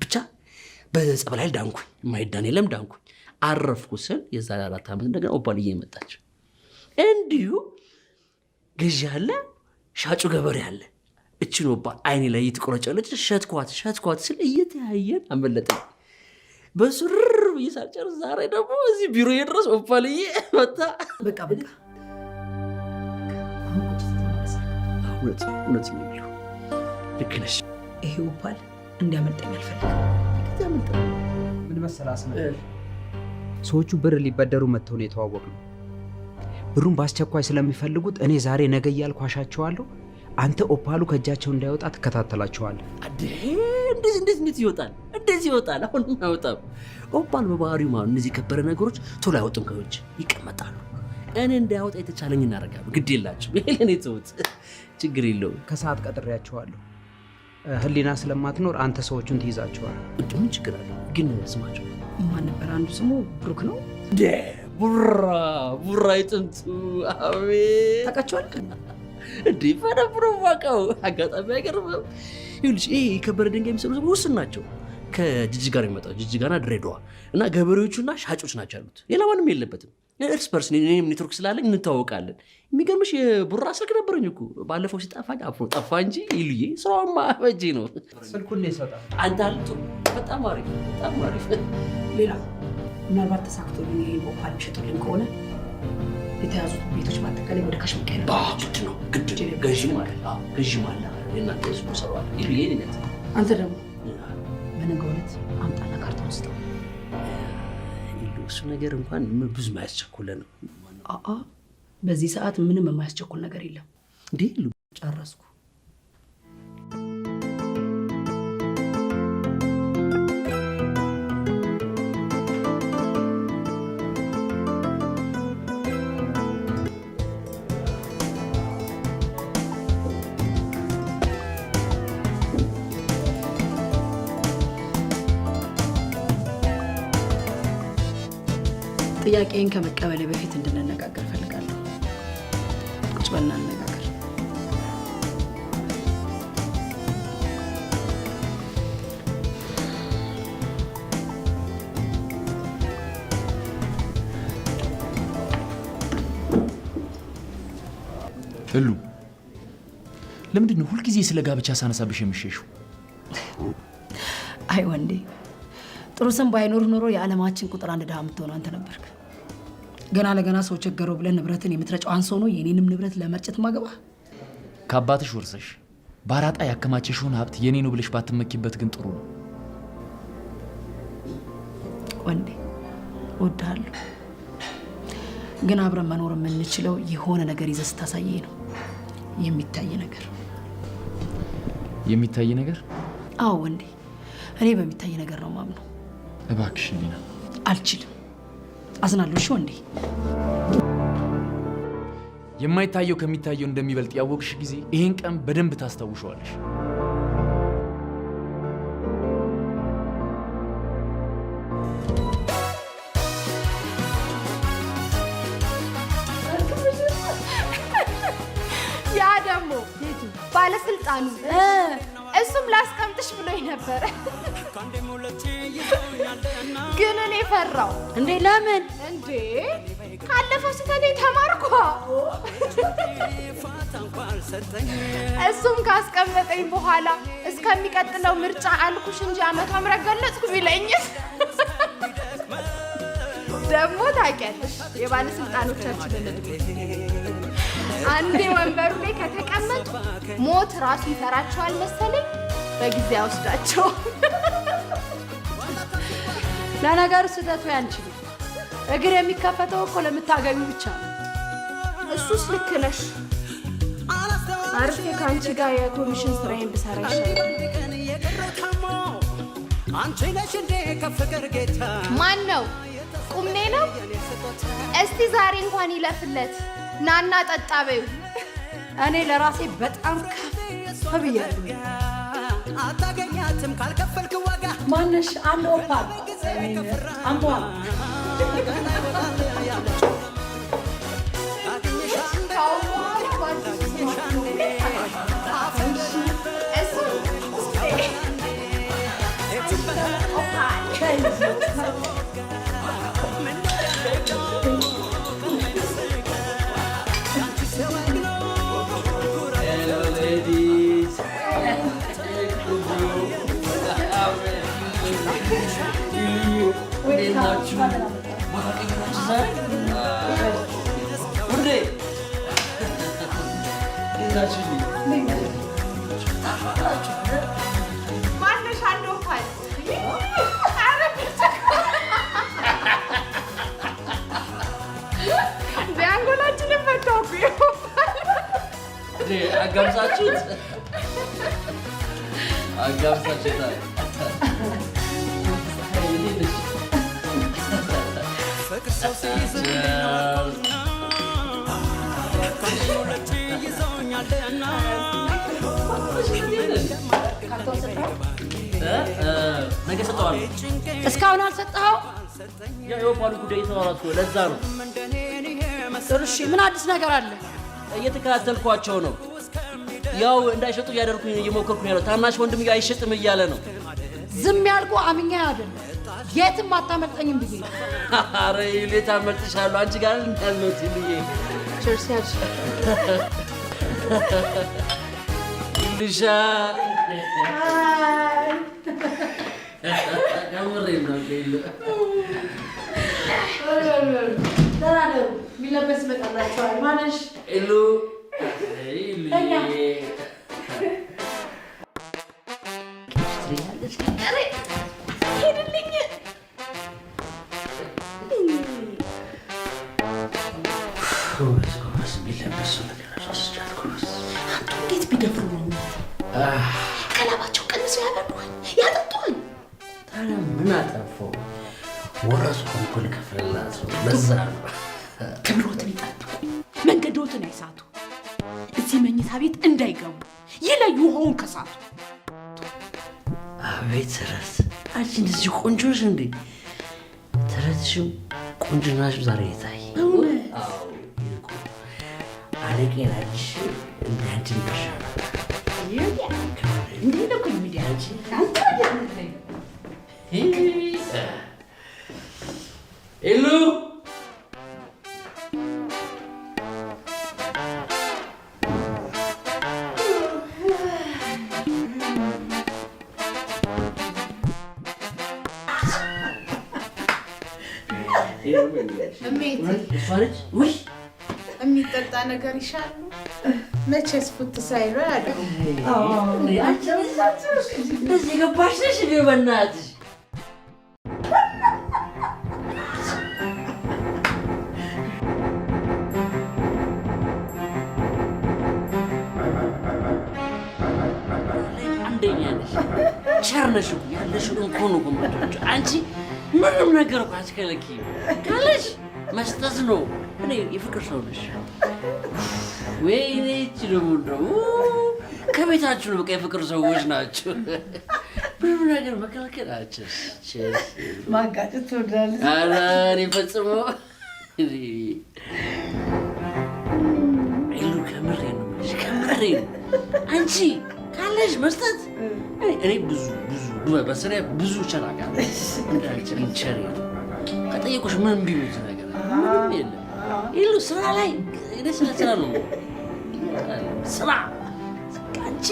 ብቻ በጸበል ኃይል ዳንኩኝ። የማይዳን የለም ዳንኩኝ። አረፍኩ ስል የዛሬ 4 ዓመት እንደገና ኦባልዬ መጣች። እንዲሁ ገዢ አለ ሻጩ ገበሬ አለ። እችን ኦባል አይኔ ላይ እየተቆረጨለች ሸትኳት ስል እየተያየን አመለጠኝ። በሱር ብዬ ሳልጨርስ ዛሬ ደግሞ እዚህ ቢሮ የድረስ ኦባልዬ መጣ። በቃ እውነት ነው የሚለው ልክ ነሽ። ይሄ ኦባል እንዲያመልጠኝ አልፈልግም። ምን መሰለህ አስመ ሰዎቹ ብር ሊበደሩ መጥተው ነው የተዋወቅነው። ብሩን በአስቸኳይ ስለሚፈልጉት እኔ ዛሬ ነገ እያልኩ አሻቸዋለሁ። አንተ ኦፓሉ ከእጃቸው እንዳይወጣ ትከታተላቸዋለህ። እንዴት ይወጣል? አሁን አይወጣም። ኦፓል በባህሪው ማለት እነዚህ ከበረ ነገሮች ቶሎ አይወጡም፣ ከውጭ ይቀመጣሉ። እኔ እንዳያወጣ የተቻለኝ እናደርጋለሁ። ግድ የላችሁ ይሄን ተውት፣ ችግር የለውም። ከሰዓት ቀጥሬያቸዋለሁ። ህሊና ስለማትኖር አንተ ሰዎቹን ትይዛቸዋለህ። ምን ችግር አለ? ግን ስማቸው ማን ነበር? አንዱ ስሙ ብሩክ ነው። ቡራ ይጥንቱ አቤት ታውቃቸዋለህ እንዴ? ፈረብሮ ዋቀው አጋጣሚ አይገርምም? ይኸውልሽ ይሄ የከበረ ድንጋይ የሚሰሩ ሰዎች ውስን ናቸው። ከጅጅጋ ነው የሚመጣው፣ ጅጅጋና ድሬዳዋ እና ገበሬዎቹና ሻጮች ናቸው ያሉት። ሌላ ማንም የለበትም። እርስ በርስ ኔትወርክ ስላለኝ እንታወቃለን። የሚገርምሽ የቡራ ስልክ ነበረኝ እኮ ባለፈው ሲጠፋኝ አፍሮ ጠፋ እንጂ ይሉዬ ስራውማ በእጄ ነው። ስልኩን ይሰጣል። አንተ አልጡ በጣም አሪፍ። ሌላ ምናልባት ተሳክቶልኝ ይሄን ኦፓል ሸጡልኝ ከሆነ የተያዙት ቤቶች ማጠቃላይ ወደ ካሽ መቀየር ግድ ገዢም አለ የእናንተ ህዝቡ ሰሯል ይሉዬ ነት። አንተ ደግሞ በነገው ዕለት አምጣና ካርታውን ስጠው። እሱ ነገር እንኳን ብዙ ማያስቸኩለ ነው። በዚህ ሰዓት ምንም የማያስቸኩል ነገር የለም። እንዴ ጨረስኩ። ጥያቄን ከመቀበል በፊት እንድንነጋገር ፈልጋለሁ። ቁጭ በልና እንነጋገር። እሉ ለምንድን ነው ሁልጊዜ ስለ ጋብቻ ሳነሳብሽ የምትሸሺው? አይ ወንዴ፣ ጥሩ ስም ባይኖር ኖሮ የዓለማችን ቁጥር 1 ድሃ የምትሆነው አንተ ነበርክ። ገና ለገና ሰው ቸገረው ብለን ንብረትን የምትረጫው አንሶ ነው የኔንም ንብረት ለመርጨት ማገባ። ከአባትሽ ወርሰሽ ባራጣ ያከማቸሽውን ሀብት የኔ ነው ብለሽ ባትመኪበት ግን ጥሩ ነው። ወንዴ እወድሃለሁ፣ ግን አብረን መኖር የምንችለው የሆነ ነገር ይዘህ ስታሳየኝ ነው። የሚታይ ነገር። የሚታይ ነገር? አዎ ወንዴ፣ እኔ በሚታይ ነገር ነው ማምነው። እባክሽ ሊና። አልችልም። አዝናለሁ። እሺ ወንዴ። የማይታየው ከሚታየው እንደሚበልጥ ያወቅሽ ጊዜ ይሄን ቀን በደንብ ታስታውሻለሽ። ያ ደግሞ ባለስልጣኑ እሱም ላስቀምጥሽ ብሎኝ ነበር፣ ግን እኔ ፈራው። እንዴ ለምን? እንዴ ካለፈው ስህተቴ ተማርኳ። እሱም ካስቀመጠኝ በኋላ እስከሚቀጥለው ምርጫ አልኩሽ እንጂ ዓመተ ምህረት ገለጽኩ ቢለኝስ? ደግሞ ታውቂያለሽ የባለስልጣኖቻችንን እድሜ። አንዴ ወንበሩ ላይ ከተቀመጡ ሞት ራሱ ይፈራቸዋል መሰለኝ። በጊዜ አውስዳቸው። ለነገሩ ስህተቱ ያንቺ ነው። እግር የሚከፈተው እኮ ለምታገቢ ብቻ ነው። እሱስ ልክ ነሽ። አርፌ ከአንቺ ጋር የኮሚሽን ስራዬን ብሰራ ይሻላል። ማን ነው? ቁምኔ ነው? እስቲ ዛሬ እንኳን ይለፍለት። ናና ጠጣ በይው። እኔ ለራሴ በጣም ከፍ ብያለሁ። አታገኛትም ካልከፈልክ ዋጋ። ማነሽ? አንድ ኦፓል አምቧል። ማነሽ? አንድ ኦፓል አንጎላችንን ፈታው። አጋብሳችሁት አጋብሳችሁታል። ነገ ሰጠዋለሁ። እስካሁን አልሰጠኸው? የኦፓሉ ጉዳይ የተባባስኩ ለዛ ነው። እሺ ምን አዲስ ነገር አለ? እየተከታተልኳቸው ነው። ያው እንዳይሸጡ እያደረኩኝ እየሞከርኩኝ ያለው ታናሽ ወንድም አይሸጥም እያለ ነው። ዝም ያልኩ አምኜ አይደለም፣ የትም አታመልጠኝም ብዬ። ኧረ ይሌ ታመልጥሻለሁ። አንቺ ጋር እንዳልነው ትልዬ ቸርስ ያልሽ ልሻ ያምሬም ነው ከይለ ተራደሩ ሚለበስ መጣላችኋል። ማነሽ? ኤሉ ሄድልኝ። እንዴት ቢደፍሩ ነው? ከላባቸው ቀንሰው ያበሉኝ ያጠጡኝ። ታዲያ ምን አጠፋው? ወረስኩ እኮ ልከፍልላት ነው። ለዛ ነው። ክብሮትን ይጠብቁ፣ መንገዶትን አይሳቱ፣ እዚህ መኝታ ቤት እንዳይገቡ ይለዩ ውሃውን ከሳቱ። አቤት ተረት! አንቺ እንደዚህ ቆንጆ ነሽ እንዴ? ተረትሽም ቁንጅናሽ ዛሬ ይታይ። አዎ አለቄላች እንዳንቺ ይሻላል። እንዴ ነው ኮሚዲያንቺ ሄሎ የሚጠጣ ነገር ይሻሉ መቼስ ፉት ሳይሉ ያለው እንደዚህ ገባሽ ነሽ እንዴ? በእናትሽ አንደኛ ነሽ፣ ቸር ነሽ፣ ያለሽው እንኳን ነው ኮምባቶች። አንቺ ምንም ነገር እኮ አትከለኪም ካለሽ መስጠት ነው። እኔ የፍቅር ሰው ነሽ። ወይኔ እቺ ደግሞ እንደው ከቤታችሁ ነው። በቃ የፍቅር ሰዎች ናቸው። ምንም ነገር መከልከላቸው ማጋጨት ትወዳለች። ኧረ እኔ ፈጽሞ ሄሉ ከምሬ ነው የምልሽ፣ ከምሬ ነው። አንቺ ካለሽ መስጠት እኔ ብዙ በስሬ ብዙ ቸራቃለሁ። እንዳንቺ ቸር ከጠየቁሽ ምን ቢሉት ነገር ምንም የለም። ሄሉ ስራ ላይ እኔ ስራ ነው ስራ አንቺ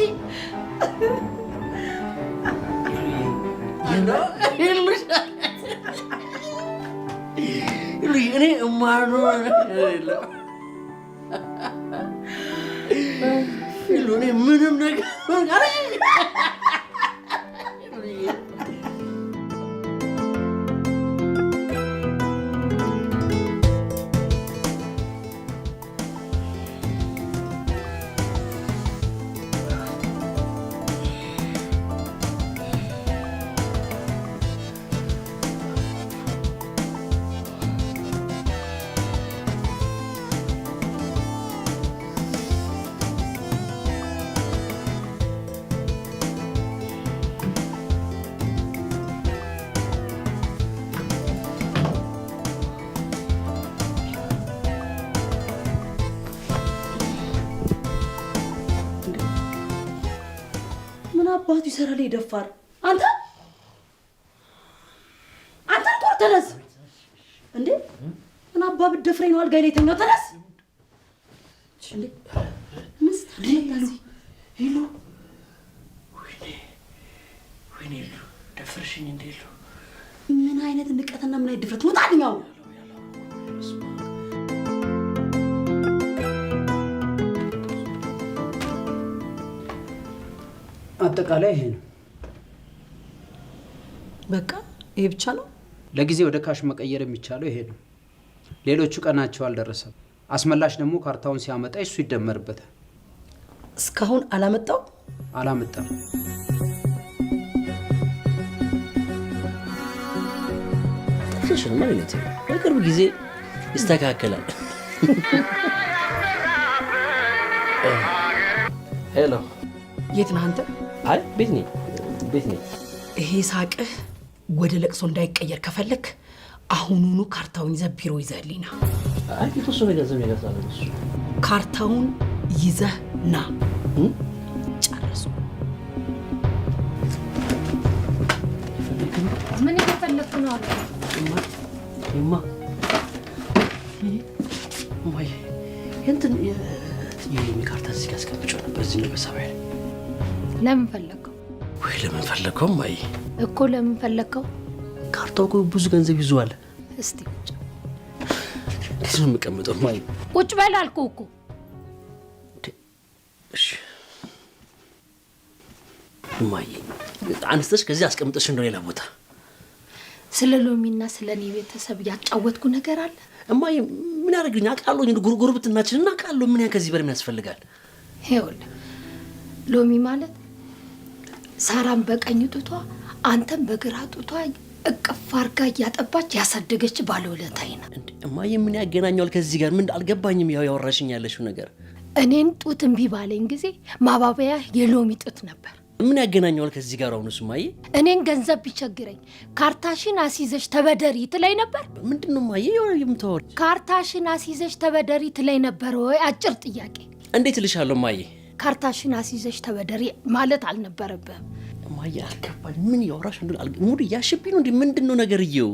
እኔ እማርነው የለም። እኔ ምንም ነገር አባቱ ይሰራል ይደፋር። አንተ ቶሎ ተነስ እንዴ! ምን አባ ብትደፍረኝ ነው አልጋ ላይ ተኛው? ተነስ እንዴ! ሄሎ ወይኔ ደፈርሽኝ እንዴ? ምን አይነት ንቀትና ምን አይነት ድፍረት ወጣልኛው! አጠቃላይ ይሄ ነው። በቃ ይሄ ብቻ ነው። ለጊዜ ወደ ካሽ መቀየር የሚቻለው ይሄ ነው። ሌሎቹ ቀናቸው አልደረሰም። አስመላሽ ደግሞ ካርታውን ሲያመጣ እሱ ይደመርበታል። እስካሁን አላመጣም። ጥቅሽን ማለት ነው። በቅርብ ጊዜ ይስተካከላል። ሄሎ የት ነህ አንተ? አይ ቤት ነኝ። ይሄ ሳቅህ ወደ ለቅሶ እንዳይቀየር ከፈለክ አሁኑኑ ካርታውን ይዘህ ቢሮ ይዘህልኝ ና። አይ የተወሰነ ገንዘብ ይገዛል እሱ። ካርታውን ይዘህ ና። ጨርሱ። ምን እየፈለክ ነው አለ? እማ እንትን ካርታ እዚህ ጋር አስቀምጬው ነበር። እዚህ ነው በሰማይ። ለምን ፈለከው? ወይ ለምን ፈለከው? ማይ እኮ ለምን ፈለከው? ካርታው እኮ ብዙ ገንዘብ ይዟል። እስቲ ቁጭ። እንዴት ነው የምቀምጠው? ማይ ቁጭ በል አልኩህ እኮ። እሺ ማይ አንስተሽ ከዚህ አስቀምጠሽ እንደው ሌላ ቦታ። ስለ ሎሚና ስለ እኔ ቤተሰብ ያጫወትኩ ነገር አለ? እማዬ ምን ያደርግልኝ አውቃለሁ። ጉርብትናችን እና አውቃለሁ። ምን ከዚህ በላይ ምን ያስፈልጋል? ይኸውልህ ሎሚ ማለት ሳራን በቀኝ ጡቷ አንተም በግራ ጡቷ እቅፍ አድርጋ እያጠባች ያሳደገች ባለውለታዬ ናት። እማዬ ምን ያገናኘዋል ከዚህ ጋር? ምን አልገባኝም። ያው ያወራሽኝ ያለሽው ነገር እኔን ጡት እምቢ ባለኝ ጊዜ ማባበያ የሎሚ ጡት ነበር። ምን ያገናኘዋል ከዚህ ጋር? አሁን ማዬ እኔን ገንዘብ ቢቸግረኝ ካርታሽን አስይዘሽ ተበደሪ ትለይ ነበር? ምንድነው ማዬ የምታወሪ? ካርታሽን አስይዘሽ ተበደሪ ትለይ ነበር ወይ? አጭር ጥያቄ። እንዴት ልሻለሁ ማዬ? ካርታሽን አስይዘሽ ተበደሪ ማለት አልነበረብህም ማዬ። አልገባኝ። ምን ያወራሽ እንደሆነ ሙድ ያሽብኝ ነው እንዴ? ምንድነው ነገርየው?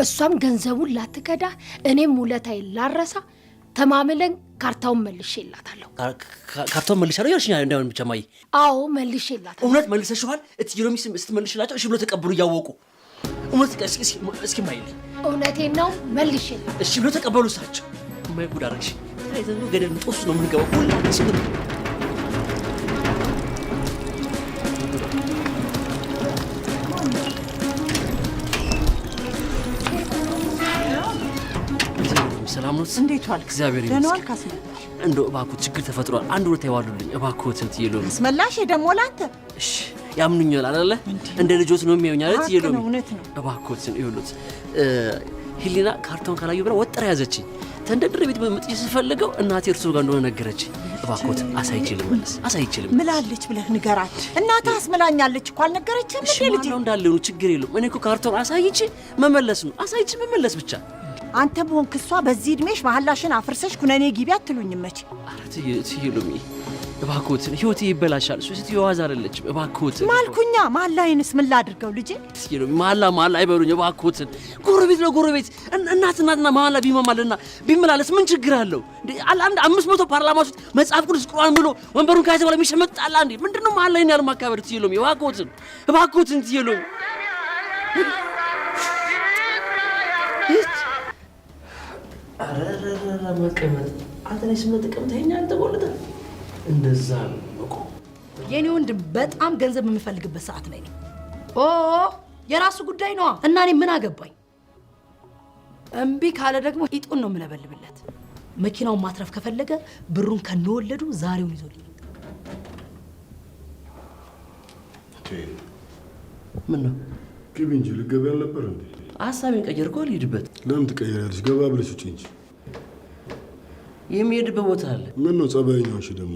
እሷም ገንዘቡን ላትከዳ እኔም ውለታዬን ላረሳ ተማምለን ካርታውን መልሼላታለሁ። ካርታውን መልሻለሁ ያልሽኝ እንዳውን ብቻ ማዬ? አዎ መልሼላታለሁ። እውነት መልሰሽዋል? እትዬሎሚ ስትመልሽላቸው እሺ ብሎ ተቀበሉ እያወቁ? እውነት እስኪ ማዬ እውነቴን ነው መልሼላታለሁ። እሺ ብሎ ተቀበሉ እሳቸው? ማዬ ጉድ አደረግሽ። ታይተን ገደል ጦስ ነው የምንገባው ሁላችን። ሰላም ነው? እንዴት ዋልክ? እግዚአብሔር ደህና ይመስገን። ዋልክ አስመላሽ? እንደው እባክዎት ችግር ተፈጥሯል። አንድ ወር ተይዋሉልኝ እባክዎትን እትዬሎሚ። አስመላሽ ደግሞ ላንተ እሺ ያምኑኛል አይደለ? እንደ ልጆት ነው የሚያዩኝ አይደል እትዬሎሚ? እውነት ነው። እባክዎትን ይኸውልዎት ሂሊና ካርታውን ካላዩ ብላ ወጥራ ያዘችኝ። ተንደድሬ ቤት በመጥቼ ስፈልገው እናቴ እርሱ ጋር እንደሆነ ነገረችኝ። እባክዎትን አሳይችልም መለስ አሳይችልም ምላለች ብለህ ንገራት። እናትህ አስመላኛለች እኮ አልነገረችም እንዴ ልጅ? ነው እንዳለው ችግር የለውም። እኔ እኮ ካርታውን አሳይቼ መመለስ ነው። አሳይቼ መመለስ ብቻ። አንተም ሆንክ እሷ በዚህ እድሜሽ መሐላሽን አፍርሰሽ ኩነኔ ግቢ አትሉኝም መቼ? ኧረ እትዬሎሚ እባክዎትን ህይወቴ ይበላሻል። እሱ ሴትዮ ዋዛ አይደለችም። እባክዎትን ማልኩኛ መሐላዬንስ ምን ላድርገው ልጄ? እትዬሎሚ መሐላ አይበሉኝ እባክዎትን። ጎረቤት ለጎረቤት እናትና መሐላ ቢመላለስ ምን ችግር አለው? አንድ 500 ፓርላማ ውስጥ መጽሐፍ ቅዱስ ቁርአን ብሎ ወንበሩን ከያዘ በኋላ የሚሸመጣላ እንዴ? ምንድነው መሐላዬን ያለ ማካበር? እትዬሎሚ እባክዎትን እትዬሎሚ አረረረ መቀመጥ አንተ ላይ ስመ ተቀምጠኛ አንተ ወለደ እንደዛ ነው። የኔ ወንድም በጣም ገንዘብ የምፈልግበት ሰዓት ላይ ነው። የራሱ ጉዳይ ነው እና እኔ ምን አገባኝ? እምቢ ካለ ደግሞ ኢጡን ነው የምለበልብለት። መኪናውን ማትረፍ ከፈለገ ብሩን ከነወለዱ ዛሬውን ይዞልኝ። ምን ነው ግቢ እንጂ ልገባ ያልነበር እንዴ? ሀሳቤን ቀየርኩ። ልሂድበት። ለምን ትቀየራለሽ? ገባ ብለሽ ውጪ እንጂ። የሚሄድበት ቦታ አለ። ምን ነው ጸባይኛው? እሺ ደግሞ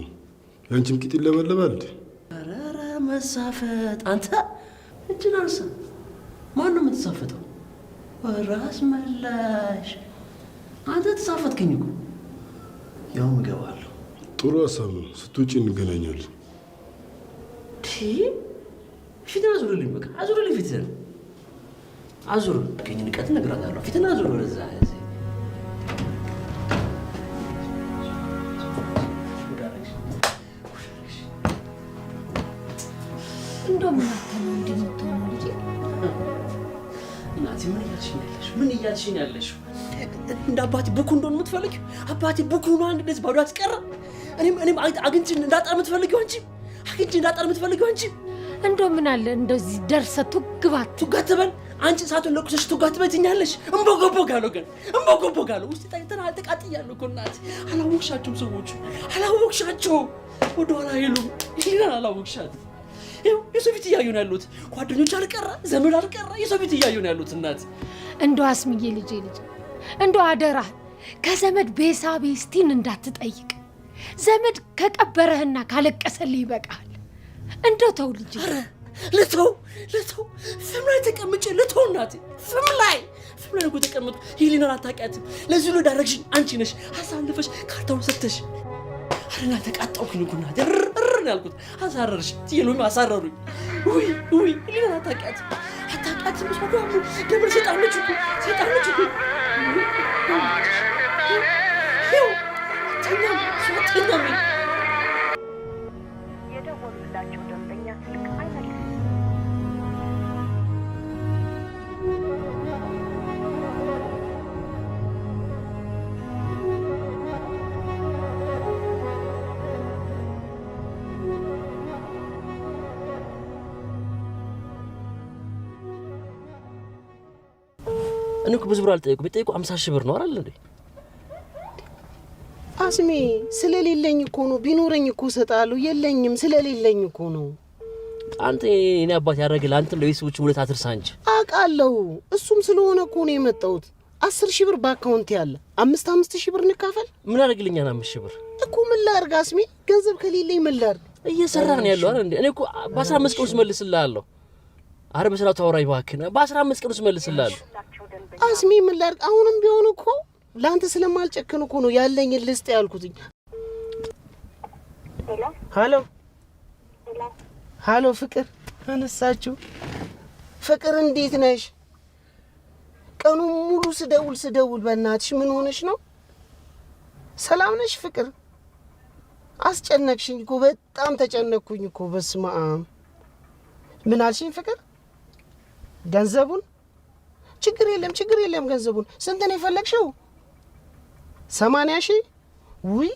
ያንቺም ቂጥ ይለበለባል እንዴ? ኧረ መሳፈጥ! አንተ እጅን አንሳ። ማን ነው የምትሳፈጠው? ራስ መላሽ አንተ ተሳፈጥከኝ እኮ። ያው እገባለሁ። ጥሩ ሀሳብ ነው። ስትውጪ እንገናኛለን። ፊትን አዙርልኝ። በቃ አዙርልኝ ፊትን አዙር። ከኝ ንቀት እነግራታለሁ። ፊትን አዙር ወደዛ። እንደው ምን አተነው እንደምትሆነው ልጅ? እናቴ ምን እያልሽኝ ያለሽ? እንደ አባቴ ቡኩ እንደሆነ የምትፈልጊው? አባቴ ቡኩ ነው አንድ እንደዚህ ባዶ አትቀረ። እኔም አግኝቼ እንዳጣር የምትፈልጊው አንቺ? አግኝቼ እንዳጣር የምትፈልጊው አንቺ? እንደው ምን አለ እንደዚህ ደርሰህ ቱጋትበል አንቺ እሳቱን ለቁሰሽ ቱጋትበትኛለሽ። እምቦጎቦጋለሁ ግን እምቦጎቦጋለሁ። ውስጥ ታይተና አልተቃጥያለሁ እኮ እናቴ። አላወቅሻቸውም ሰዎቹ አላወቅሻቸውም። ወደኋላ አይሉም። ይሄን አላወቅሻት። ይኸው የሰው ፊት እያዩ ነው ያሉት። ጓደኞች አልቀረ ዘመድ አልቀረ የሰው ፊት እያዩ ነው ያሉት እናት። እንደው አስምዬ ልጅ እንደው አደራህ ከዘመድ ቤሳ ቤስቲን እንዳትጠይቅ። ዘመድ ከቀበረህና ካለቀሰልህ ይበቃል። እንደው ተው ልጅ። ኧረ ልተው ፍም ላይ ተቀምጬ ልተው እናቴ። ፍም ላይ እኮ ተቀምጡ። ሂሊናን አታውቂያትም። ለዚህ ሁሉ ዳረግሽኝ አንቺ ነሽ። አሳልፈሽ ካርታውን ሰተሽ። ኧረ እናቴ ተቃጣሁኝ እኮ እናቴ። እር ነው ያልኩት። አሳረርሽ እትዬሎሚ አሳረሩኝ። ውይ ሂሊናን አታውቂያትም። እሷ ደግሞ ደብረ ሰይጣን ነች እኮ ይኸው ተኛም የደወሉላቸው ደንበኛ ስልክ አይመልስም። እኔ እኮ ብዙ ብር አልጠየቁ። ቢጠየቁ 50 ሺህ ብር ነው አይደል እንዴ? አስሜ ስለሌለኝ እኮ ነው። ቢኖረኝ እኮ እሰጣለሁ። የለኝም ስለሌለኝ እኮ ነው። አንተ እኔ አባት ያደረግልህ አንተም ለቤተሰቦች ውለታ አትርሳ እንጂ። አውቃለሁ። እሱም ስለሆነ እኮ ነው የመጣሁት። 10 ሺህ ብር በአካውንት ያለ 5 ሺህ ብር እንካፈል። ምን አደርግልኛል? 5 ሺህ ብር እኮ ምን ላድርግ አስሜ? ገንዘብ ከሌለኝ ምን ላድርግ? እየሰራን ያለው አይደል እንዴ? እኔ እኮ በ15 ቀን ውስጥ መልስልሃለሁ። አረ በሰላም ታወራኝ እባክህ። በ15 ቀን ውስጥ መልስልሃለሁ። አስሚ ምን ላድርግ? አሁንም ቢሆን እኮ ላንተ ስለማልጨክን እኮ ነው ያለኝን ልስጥ ያልኩትኝ። ሄሎ ሄሎ፣ ፍቅር አነሳችሁ? ፍቅር እንዴት ነሽ? ቀኑ ሙሉ ስደውል በእናትሽ ምን ሆነሽ ነው? ሰላም ነሽ ፍቅር? አስጨነቅሽኝ እኮ በጣም ተጨነቅኩኝ እኮ። በስመ አብ። ምን አልሽኝ ፍቅር? ገንዘቡን? ችግር የለም ገንዘቡን። ስንት ነው የፈለግሽው? 80,000? ውይ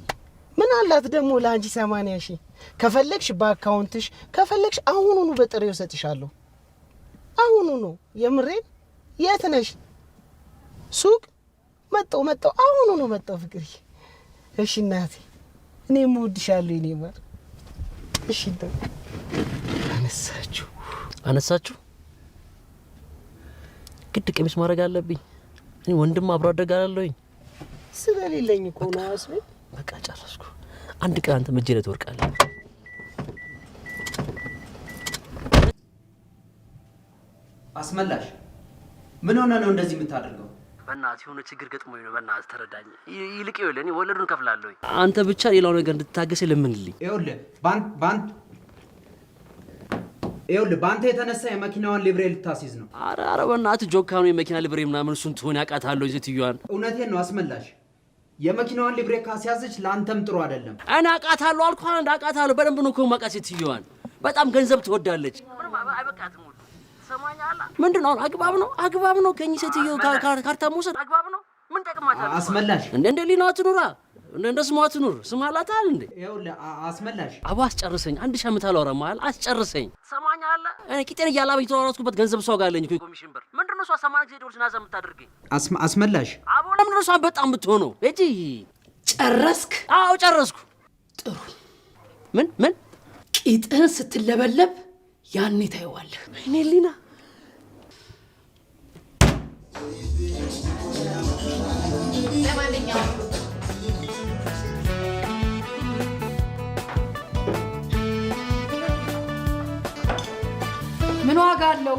ምን አላት ደግሞ ለአንቺ 80,000? ከፈለግሽ በአካውንትሽ፣ ከፈለግሽ አሁኑኑ በጥሬው ሰጥሻለሁ። አሁኑኑ። የምሬን። የት ነሽ? ሱቅ? መጣሁ አሁኑኑ መጣሁ ፍቅር። እሺ እናቴ፣ እኔም እወድሻለሁ የኔ ማር። እሺ አነሳችሁ? ግድ ቀሚስ ማድረግ አለብኝ። እኔ ወንድም አብሮ አደግ አላለሁኝ። ስለሌለኝ እኮ ነው አስቤ። በቃ ጨረስኩ። አንድ ቀን አንተ እጄ ላይ ትወርቃለህ። አስመላሽ ምን ሆነ ነው እንደዚህ የምታደርገው? በእናትህ የሆነ ችግር ገጥሞኝ ነው። በእናትህ ተረዳኝ። ይልቅ ይኸውልህ፣ እኔ ወለዱን እከፍላለሁ። አንተ ብቻ ሌላው ነገር እንድትታገስ ለምንልኝ። ይኸውልህ በአንተ የተነሳ የመኪናዋን ሊብሬ ልታስይዝ ነው። አረ በእናትህ ጆካኑ የመኪና ሊብሬ ምናምን እሱን ትሆን ያውቃታለሁ ሴትዮዋን። እውነቴን ነው አስመላሽ። የመኪናዋን ሊብሬ ካስያዘች ለአንተም ጥሩ አይደለም። እኔ አውቃታለሁ አልኩህ። አንድ አውቃታለሁ በደንብ ነው እኮ የማውቃት ሴትዮዋን። በጣም ገንዘብ ትወዳለች። ምንም አይበቃትም። ምንድን ነው አግባብ ነው ከእኚህ ሴትዮ ካርታ መውሰድ አግባብ ነው? ምን ጠቅማታል? አስመላሽ እንደ ሊናዋ ትኑራ፣ እንደ ስሟ ትኑር። ስም አላታል እንዴ? ይኸውልህ አስመላሽ፣ አባ አስጨርሰኝ። አንድ ሺህ ዓመት አላወራም ማለት አስጨርሰኝ። ትሰማኛለህ? እኔ ቂጤን እያላበኝ የተሯሯጥኩበት ገንዘብ እሷ ጋር አለኝ እኮ የኮሚሽን ብር። ምንድን ነው እሷ 80 ጊዜ ደውልሽ ናዛ የምታደርገኝ? አስመላሽ አቦ ለምንድን ነው እሷ በጣም ብትሆነው? እጂ ጨረስክ? አዎ ጨረስኩ። ጥሩ። ምን ቂጥህን ስትለበለብ ያኔ ታየዋለህ። እኔ ሊና ምን ዋጋ አለው?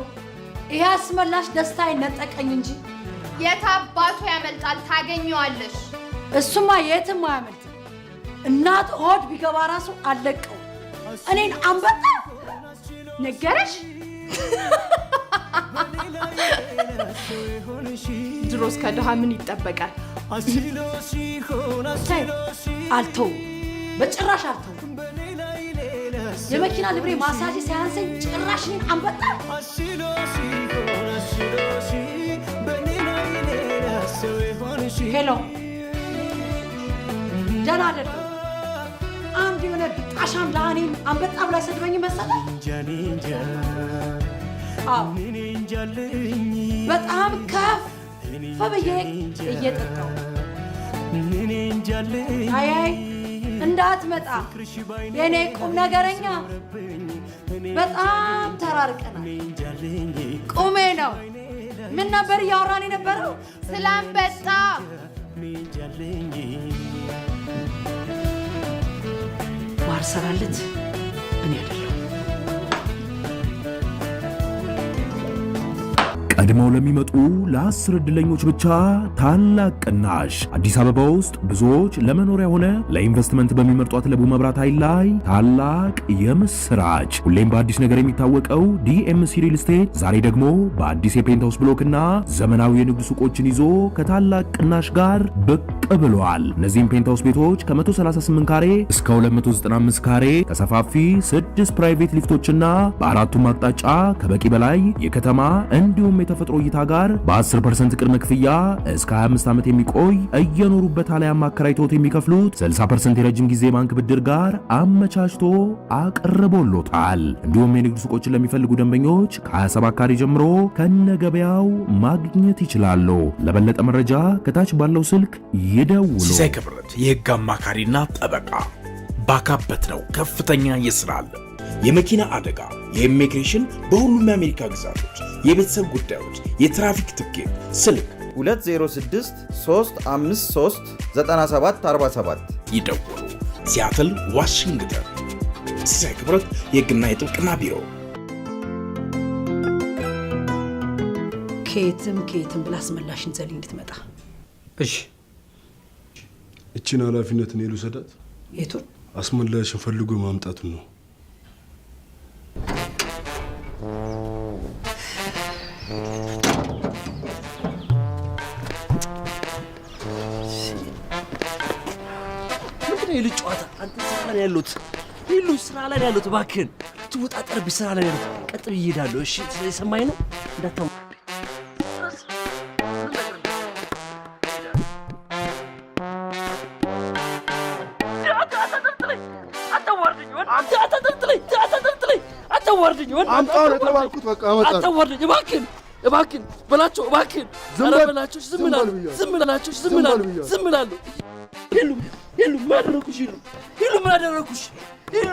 ይሄ አስመላሽ ደስታ ይነጠቀኝ እንጂ የት አባቱ ያመልጣል? ታገኘዋለሽ። እሱማ የትም አያመልጥ። እናት ሆድ ቢገባ ራሱ አለቀው። እኔን አንበጣ ነገረሽ? ድሮስ ከድሃ ምን ይጠበቃል? አልተውም፣ በጭራሽ አልተውም። የመኪና ልብሬ ማሳጅ ሳያንሰኝ ጭራሽ እኔን አንበጣ። ሄሎ፣ ደህና አይደለም። አንድ የሆነ ጣሻም ለእኔን አንበጣ ብላ ሰድበኝ መሰለህ? አዎ፣ በጣም ከፍ ብዬ እየጠጣሁ አይ እንዳትመጣ የኔ ቁም ነገረኛ። በጣም ተራርቀናል። ቁሜ ነው። ምን ነበር እያወራን የነበረው? ስላንበጣ። ማር ሰራለት እኔ አይደለሁ። ቀድመው ለሚመጡ ለ10 ዕድለኞች ብቻ ታላቅ ቅናሽ። አዲስ አበባ ውስጥ ብዙዎች ለመኖሪያ ሆነ ለኢንቨስትመንት በሚመርጧት ለቡ መብራት ኃይል ላይ ታላቅ የምስራች። ሁሌም በአዲስ ነገር የሚታወቀው ዲኤምሲ ሪል ስቴት ዛሬ ደግሞ በአዲስ የፔንታውስ ብሎክና ዘመናዊ የንግድ ሱቆችን ይዞ ከታላቅ ቅናሽ ጋር ብቅ ብሏል። እነዚህም ፔንታውስ ቤቶች ከ138 ካሬ እስከ 295 ካሬ ከሰፋፊ 6 ፕራይቬት ሊፍቶችና በአራቱም አቅጣጫ ከበቂ በላይ የከተማ እንዲሁም የተፈጥሮ እይታ ጋር በ10% ቅድመ ክፍያ እስከ 25 ዓመት የሚቆይ እየኖሩበት አለያም አከራይተውት የሚከፍሉት 60% የረጅም ጊዜ ባንክ ብድር ጋር አመቻችቶ አቅርቦሎታል። እንዲሁም የንግድ ሱቆችን ለሚፈልጉ ደንበኞች ከ27 ካሬ ጀምሮ ከነገበያው ማግኘት ይችላሉ። ለበለጠ መረጃ ከታች ባለው ስልክ ይደውሉ። ሲሳይ ክብረት የህግ አማካሪና ጠበቃ ባካበት ነው ከፍተኛ የስራ አለ። የመኪና አደጋ፣ የኢሚግሬሽን፣ በሁሉም የአሜሪካ ግዛቶች የቤተሰብ ጉዳዮች፣ የትራፊክ ትኬት፣ ስልክ 206 353 9747 ይደውሉ። ሲያትል ዋሽንግተን ሲሳይ ክብረት የህግና የጥብቅና ቢሮ። ከየትም ብላ አስመላሽን ዘሌ እንድትመጣ። እሺ እቺን ኃላፊነት እኔ ልውሰዳት? የቱን? አስመላሽን ፈልጎ ማምጣቱን ነው። ምንድነው የልጅ ጨዋታ? አንተ ስራ ላይ ያሉት ይሉ ስራ ላይ ያሉት እባክህን ትወጣጠርብኝ። ስራ ላይ ያሉት ቀጥ ብዬ እሄዳለሁ። እሺ ስለሰማኝ ነው እንዳታው እባክህን በላቸው እባክህን። ኧረ በላቸው። ዝም እላለሁ። ሄሉ ምን አደረኩሽ? ሄሉ ምን አደረኩሽ? ሄሉ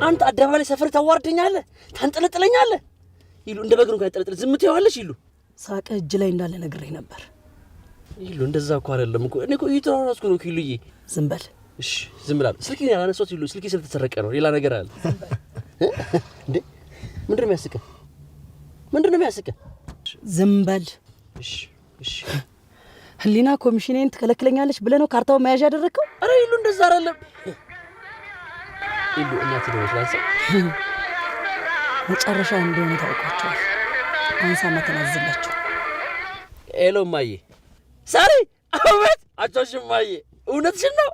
አንተ አደባባይ ሰፈር ታዋርደኛለህ፣ ታንጠለጥለኛለህ። ሄሉ እንደ በግ እንኳን ያንጠለጥል ዝም ትይዋለሽ። ሄሉ ሳቀ እጅ ላይ እንዳለ ነግሬህ ነበር። ሄሉ እንደዛ እኮ አይደለም እኮ እኔ እኮ እየተራራስኩ ነው። ሄሉዬ ዝም በል እሺ። ዝም እላለሁ። ስልኬን ያላነሳሁት ሄሉ ስልኬ ስለተሰረቀ ነው። ሌላ ነገር አለ እንዴ? ምንድነው የሚያስቀህ? ዝም በል እሺ። ህሊና ኮሚሽኔን ትከለክለኛለች ብለህ ነው ካርታውን መያዣ ያደረግከው? አረ ሄሉ እንደዛ አይደለም። ሄሉ እናት ነው ስላንሳ መጨረሻ እንደሆነ ታውቃቸዋል። አንሳና ተናዝላቸው። ሄሎ ማዬ ሳሪ አቤት። አቻሽ ማዬ እውነትሽን ነው?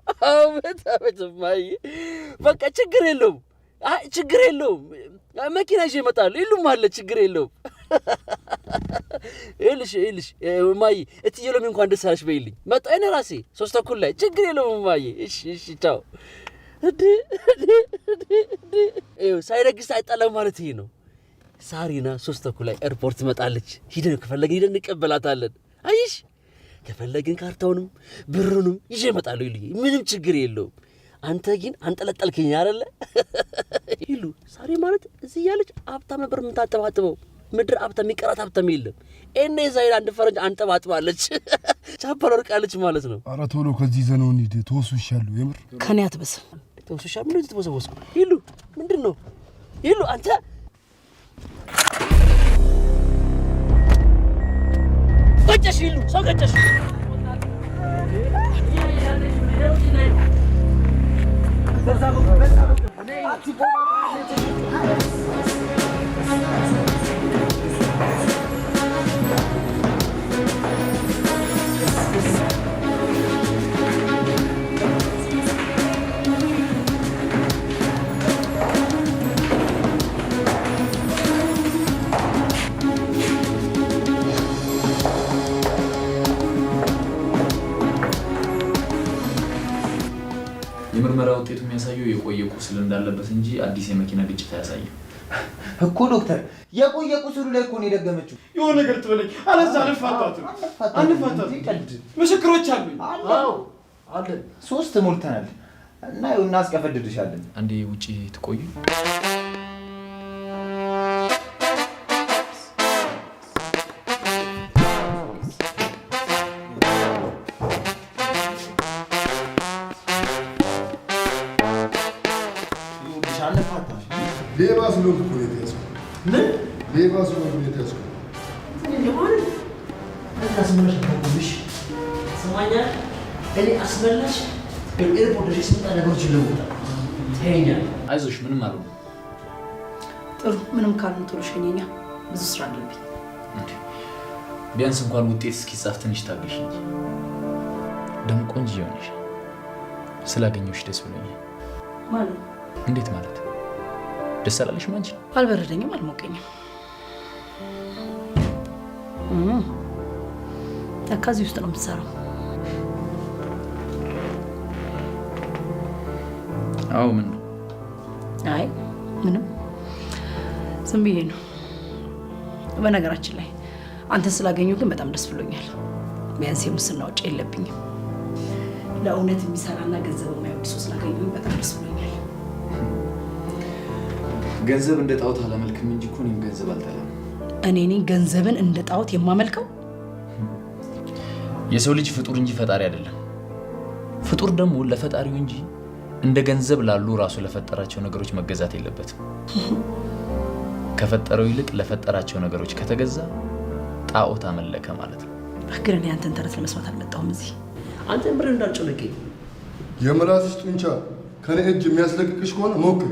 አቤት ማዬ በቃ ችግር የለውም መኪና ይዤ እመጣለሁ። ሄሉም አለ ችግር የለውም። ይልሽ ማዬ እትዬ ሎሚ እንኳን ደስ አለሽ በይልኝ። መጣሁ እኔ ራሴ 3:00 ላይ ችግር የለውም ማዬ። እሺ ቻው። ሳይረግስ አይጣላም ማለት ይሄ ነው። ሳሪና 3:00 ላይ ኤርፖርት ትመጣለች። ከፈለግን ሄደን እንቀበላታለን። አይሽ ከፈለግን ካርታውንም ብሩንም ይዤ እመጣለሁ። ይልኝ ምንም ችግር የለውም። አንተ ግን አንጠለጠልከኝ አይደለ? ይሉ ሳሪ ማለት እዚህ ያለች ሀብታም ነበር የምታጠባጥበው። ምድር ሀብታም የሚቀራት ሀብታም የለም። እኔ ዛይድ አንድ ፈረንጅ አንጠባጥባለች። ቻፓል ወርቃለች ማለት ነው። ኧረ ቶሎ ከዚህ ዘነው እንሂድ። ተወሱሻለሁ። የምር ከኔ አትበስም። ተወሱሻለሁ። ምን ተወሰወስኩ? ይሉ ምንድነው? ይሉ አንተ ገጨሽ። ይሉ ሰው ገጨሽ። የምርመራ ውጤቱ የሚያሳየው የቆየ ቁስል እንዳለበት እንጂ አዲስ የመኪና ግጭት አያሳይም እኮ ዶክተር። የቆየ ቁስሉ ላይ እኮ ነው የደገመችው። የሆነ ነገር ትበለኝ አለዛ አንፋታትም። ምስክሮች አሉ። አዎ አለ። 3 ሞልተናል እና እናስቀፈድድሻለን። አንዴ ውጪ ትቆዩ። ሌባ ስለሆንክ እኮ ነው የተያዝኩት። ምን ሌባ ስለሆንክ ነው የተያዝኩት? ሰማኛል። እኔ አስመላሽ ኤርፖርት ደርሼ ስመጣ ነገሮች ይለወጣል። ተይኛል። አይዞሽ ምንም አልሆነም። ጥሩ ምንም ካልሆነ ቶሎ ሸኘኛ። ብዙ ስራ አለብኝ። ቢያንስ እንኳን ውጤት እስኪጻፍ ትንሽ ታገሽ እንጂ። ደግሞ ቆንጆ ሆነሽ ስላገኘሁሽ ደስ ብሎኛል። ማለት እንዴት ማለት? ደስ አላለሽም አንቺ? አልበረደኝም፣ አልሞቀኝም። ለካ እዚህ ውስጥ ነው የምትሰራው? አዎ። ምን ነው? አይ ምንም፣ ዝም ብዬ ነው። በነገራችን ላይ አንተን ስላገኘሁ ግን በጣም ደስ ብሎኛል። ቢያንስ የሙስና ወጪ የለብኝም። ለእውነት የሚሰራና ገንዘብ የማይወድ ሰው ስላገኘሁ በጣም ደስ ብሎኛል። ገንዘብ እንደ ጣዖት አላመልክም እንጂ እኮ እኔም ገንዘብ አልጠላም። እኔ ገንዘብን እንደ ጣዖት የማመልከው? የሰው ልጅ ፍጡር እንጂ ፈጣሪ አይደለም። ፍጡር ደግሞ ለፈጣሪው እንጂ እንደ ገንዘብ ላሉ ራሱ ለፈጠራቸው ነገሮች መገዛት የለበትም። ከፈጠረው ይልቅ ለፈጠራቸው ነገሮች ከተገዛ ጣዖት አመለከ ማለት ነው። ግን እኔ አንተን ተረት ለመስማት አልመጣሁም እዚህ። አንተን ብር እንዳልጨነቀኝ የምላስሽ ጡንቻ ከኔ እጅ የሚያስለቅቅሽ ከሆነ ሞክር።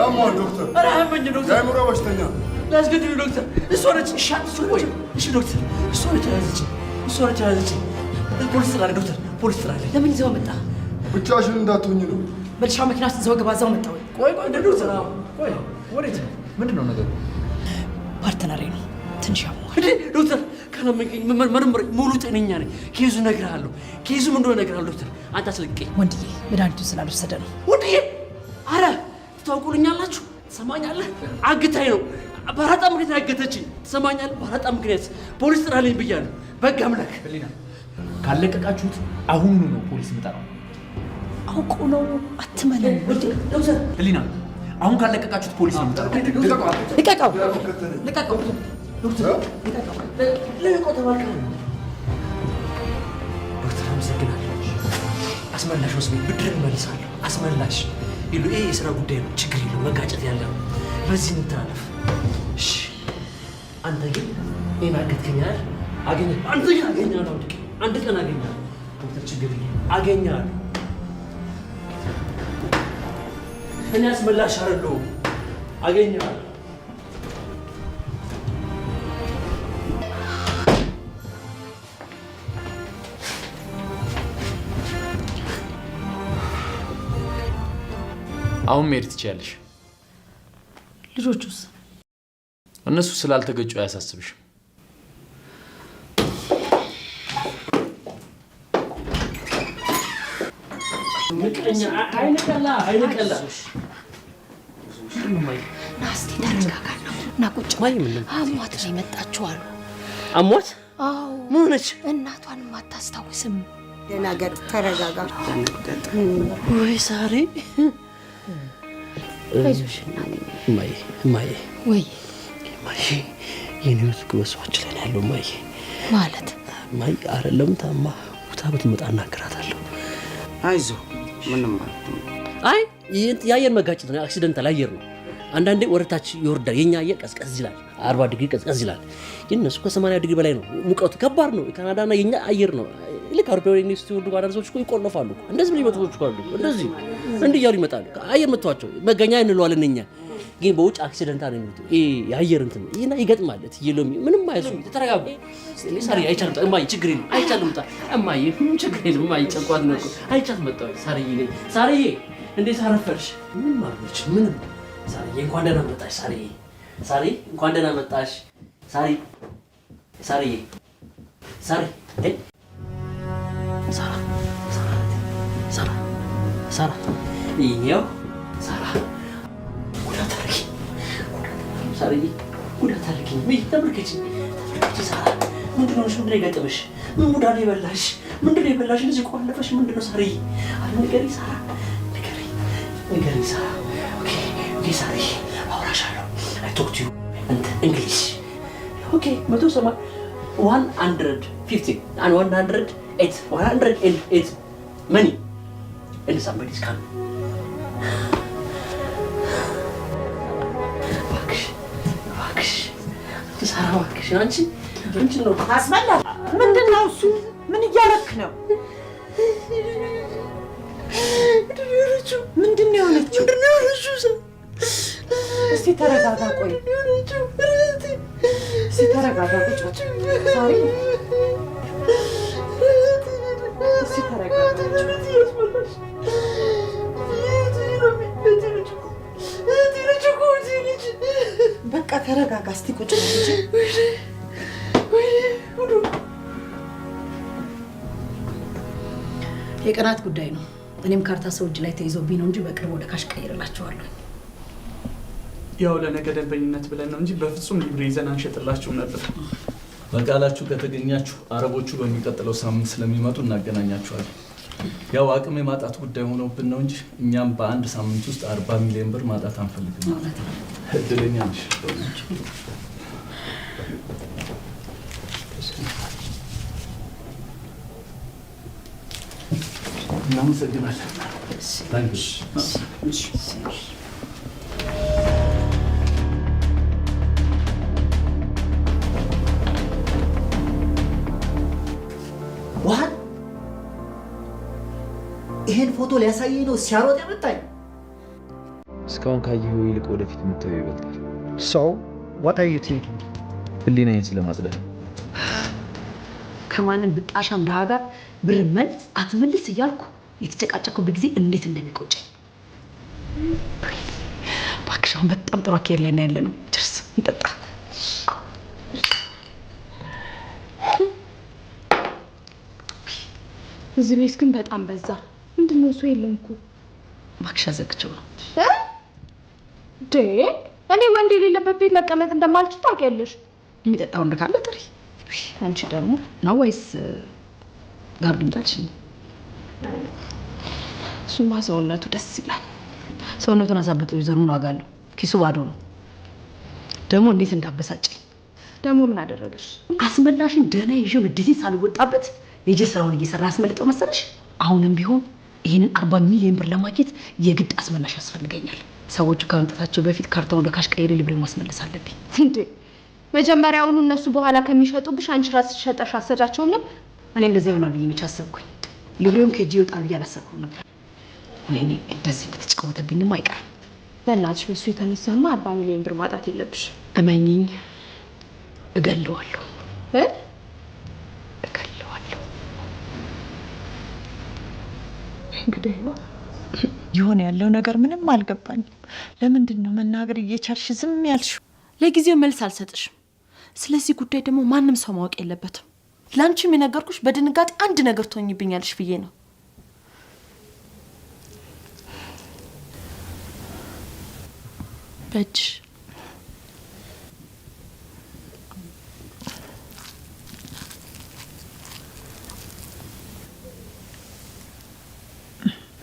ያሟል ዶክተር፣ የአእምሮ በሽተኛ ላስገድሉ ዶክተር። እሷ ነች። እሺ ዶክተር፣ እሷ ነች ያዘችኝ። ፖሊስ ጥራለህ ዶክተር፣ ፖሊስ ጥራለህ። ለምን ይዘው መጣ? ብቻሽን እንዳትሆኝ ነው። በልሻው መኪና ውስጥ ይዘው ገባ። እዛው መጣ ወይ? ቆይ ዶክተር፣ ቆይ ወዴት ነው? ምንድን ነው ነገሩ? ፓርትነሬ ነው ትንሽ ያሟል። ዶክተር ካላመንከኝ መርምረኝ፣ ሙሉ ጤነኛ ነኝ። ኬዙ እነግርሃለሁ። ኬዙ ምን እንደሆነ እነግርሃለሁ ዶክተር። አንተ አስለቅቀኝ። ወንድዬ መድኃኒቱን ስላልወሰደ ነው። ወንድዬ አረ ትታውቁልኛላችሁ? ትሰማኛለህ? አግታኝ ነው። በአራጣ ምክንያት ያገተችኝ። ትሰማኛለህ? በአራጣ ምክንያት ፖሊስ ጥራልኝ ብያለሁ። በግ አምላክ። ህሊና ካለቀቃችሁት አሁኑኑ ነው ፖሊስ የምጠራው። አውቆ ነው አትመነው። ዶክተር ህሊና አሁን ካለቀቃችሁት ፖሊስ ነው የምጠራው። ልቀቀው። ዶክተር ልቀቀው ተባልከ። ዶክተር አመሰግናለሁ። አስመላሽ ወስሜ ብድር እመልሳለሁ። አስመላሽ ይሉ ይሄ የስራ ጉዳይ ነው። ችግር የለም። መጋጨት ያለ ነው። በዚህ እንተላለፍ። እሺ አንተ ግን እኔን አገትከኛል። አንተ ግን አገኛለሁ። አንድ ቀን አገኛለሁ ዶክተር። ችግር የለም አገኛለሁ። እኔ አስመላሽ አይደለሁም። አገኛለሁ። አሁን መሄድ ትችያለሽ። ልጆቹስ? እነሱ ስላልተገጩ አያሳስብሽም። ምቀኛ አይነቀላ ናስቲ ተረጋጋ ነው እና ቁጭ አሟት ነው የመጣችው አሉ። አሟት? አዎ። ምን ሆነች? እናቷንም አታስታውስም። ደናገጥ ተረጋጋ። ወይ ሳሪ አይዞሽ እናቴ። እማዬ ወይ እማዬ የኔ ህይወት በሷች ላይ ነው ያለው። እማዬ ማለት እማዬ አይደለም ታማ ሙታ ብትመጣ እናገራታለሁ። አይዞ ምንም ማለት ነው። አይ የአየር መጋጨት ነው። አክሲደንታል አየር ነው። አንዳንዴ ወረታች ይወርዳል። የኛ አየር ቀዝቀዝ ይላል። 40 ዲግሪ ቀዝቀዝ ይላል። የነሱ ከ80 ዲግሪ በላይ ነው። ሙቀቱ ከባድ ነው። ካናዳና የኛ አየር ነው። ልክ አውሮፓውያን ዩኒቨርሲቲ ወርዱ ጋር ሰዎች እኮ ይቆለፋሉ። እንደዚህ ምን ይመጡዎች እኮ አሉ። እንደዚህ እንዲህ እያሉ ይመጣሉ። አየር መጥቷቸው መገኛ እንለዋለን እኛ። ግን በውጭ አክሲደንታል ነው የሚሉት። የአየር እንትን ይሄና ይገጥማል። ትየሎሚ ምንም አይሱ ተረጋጉ። ሳሪ አይቻልም። እማዬ ችግር የለም አይቻልም። እማዬ ችግር የለም። እማዬ ጨንቋት ነው እኮ አይቻልም። መጣሁ ሳሪዬ እንዴት አረፈርሽ? ምን ማለች? ምንም ሳሪዬ እንኳን ደህና መጣሽ። ሳሪ እንኳን ደህና መጣሽ። ሳሪ ሳራ ይሄው ሳራ ጉዳት አድርጊ። ሳሪዬ ጉዳት አድርጊ። ተመልከቺ ሳራ። ምንድን ነው ምንድን ነው የገጠመሽ? ምን ሙዳ ነው የበላሽ? ምንድን ነው የበላሽ? እንደዚህ ቆለፈሽ ምንድን ነው ሳሪዬ? አረ ንገሪኝ ሳራ፣ ንገሪኝ ሳራ። ኦኬ ሳሪ አውራሻለሁ። አይ ቶክ ቱ ዩ እንግሊሽ ኦኬ። 150 and 108 money and somebody's coming. እባክሽ ሳራ እባክሽ። አንቺ ነው አስመላ። ምንድን ነው እሱ? ምን እያረክ ነው? ምንድን ነው የሆነችው? እስቲ ተረጋጋ። ቆይ እስቲ ተረጋጋ። ቁጭ ሳሪ እስቲ ተረጋጋ። በቃ ተረጋጋ። እስቲ ቁጭ የቀናት ጉዳይ ነው። እኔም ካርታ ሰው እጅ ላይ ተይዞብኝ ነው እንጂ በቅርብ ወደ ካሽ ቀይርላችኋለሁ። ያው ለነገ ደንበኝነት ብለን ነው እንጂ በፍጹም ሊብሬ ይዘን አንሸጥላችሁም ነበር። በቃላችሁ ከተገኛችሁ አረቦቹ በሚቀጥለው ሳምንት ስለሚመጡ እናገናኛችኋለን። ያው አቅም የማጣት ጉዳይ ሆኖብን ነው እንጂ እኛም በአንድ ሳምንት ውስጥ 40 ሚሊዮን ብር ማጣት አንፈልግም። እድለኛ ነሽ። እናመሰግናለን። ዋት ይሄን ፎቶ ሊያሳየኝ ነው ሲያሮጥ ያመጣኝ? እስካሁን ካየኸው ይልቅ ወደፊት የምታየው ይበልጣል። So, what are you thinking? ህሊናዬን ስለማጽዳት ከማንም ብጣሻም ድሃ ጋር ብር መልስ አትመልስ እያልኩ የተጨቃጨኩበት ጊዜ እንዴት እንደሚቆጨኝ። እባክሽ አሁን በጣም ጥሩ አካሄድ ላይ ነው ያለነው። ችርስ እንጠጣ። እዚህ ቤት ግን በጣም በዛ። ምንድነው እሱ? የለም እኮ እባክሽ አዘግቼው ነው። እኔ ወንድ የሌለበት ቤት መቀመጥ እንደማልችል ታውቂያለሽ። የሚጠጣው ወንድ ካለ ጥሪ። አንቺ ደግሞ ነው ወይስ ጋር ድምጣልሽ? እሱማ ሰውነቱ ደስ ይላል። ሰውነቱን አሳብጦ ይዘሩን ዋጋ አለው። ኪሱ ባዶ ነው። ደግሞ እንዴት እንዳበሳጨኝ። ደግሞ ምን አደረገሽ? አስመላሽን ደህና ይዤው ንዴቴ ሳልወጣበት የእጅ ስራውን እየሰራ ያስመልጠው መሰለሽ? አሁንም ቢሆን ይህንን 40 ሚሊዮን ብር ለማግኘት የግድ አስመላሽ ያስፈልገኛል። ሰዎቹ ከመምጣታቸው በፊት ካርታውን ወደ ካሽ ቀይሬ ሊብሬ ማስመለስ አለብኝ። እንዴ መጀመሪያውኑ እነሱ በኋላ ከሚሸጡብሽ አንቺ ራስሽ ሸጠሽ አሰዳቸውም ነበር። እኔ እንደዚህ ይሆናል ብዬ ብቻ አሰብኩኝ። ሊብሬውን ከእጄ ይወጣል ብዬ አላሰብኩም ነበር። እኔ እንደዚህ ከተጫወተብኝም አይቀርም። በእናትሽ በሱ የተነሳማ 40 ሚሊዮን ብር ማጣት የለብሽ። እመኚኝ፣ እገለዋለሁ። እንግዲህ ይሆን ያለው ነገር ምንም አልገባኝም። ለምንድን ነው መናገር እየቻልሽ ዝም ያልሽው? ለጊዜው መልስ አልሰጥሽም። ስለዚህ ጉዳይ ደግሞ ማንም ሰው ማወቅ የለበትም። ላንቺም የነገርኩሽ በድንጋጤ አንድ ነገር ትሆኝብኛለሽ ብዬ ነው። በእጅሽ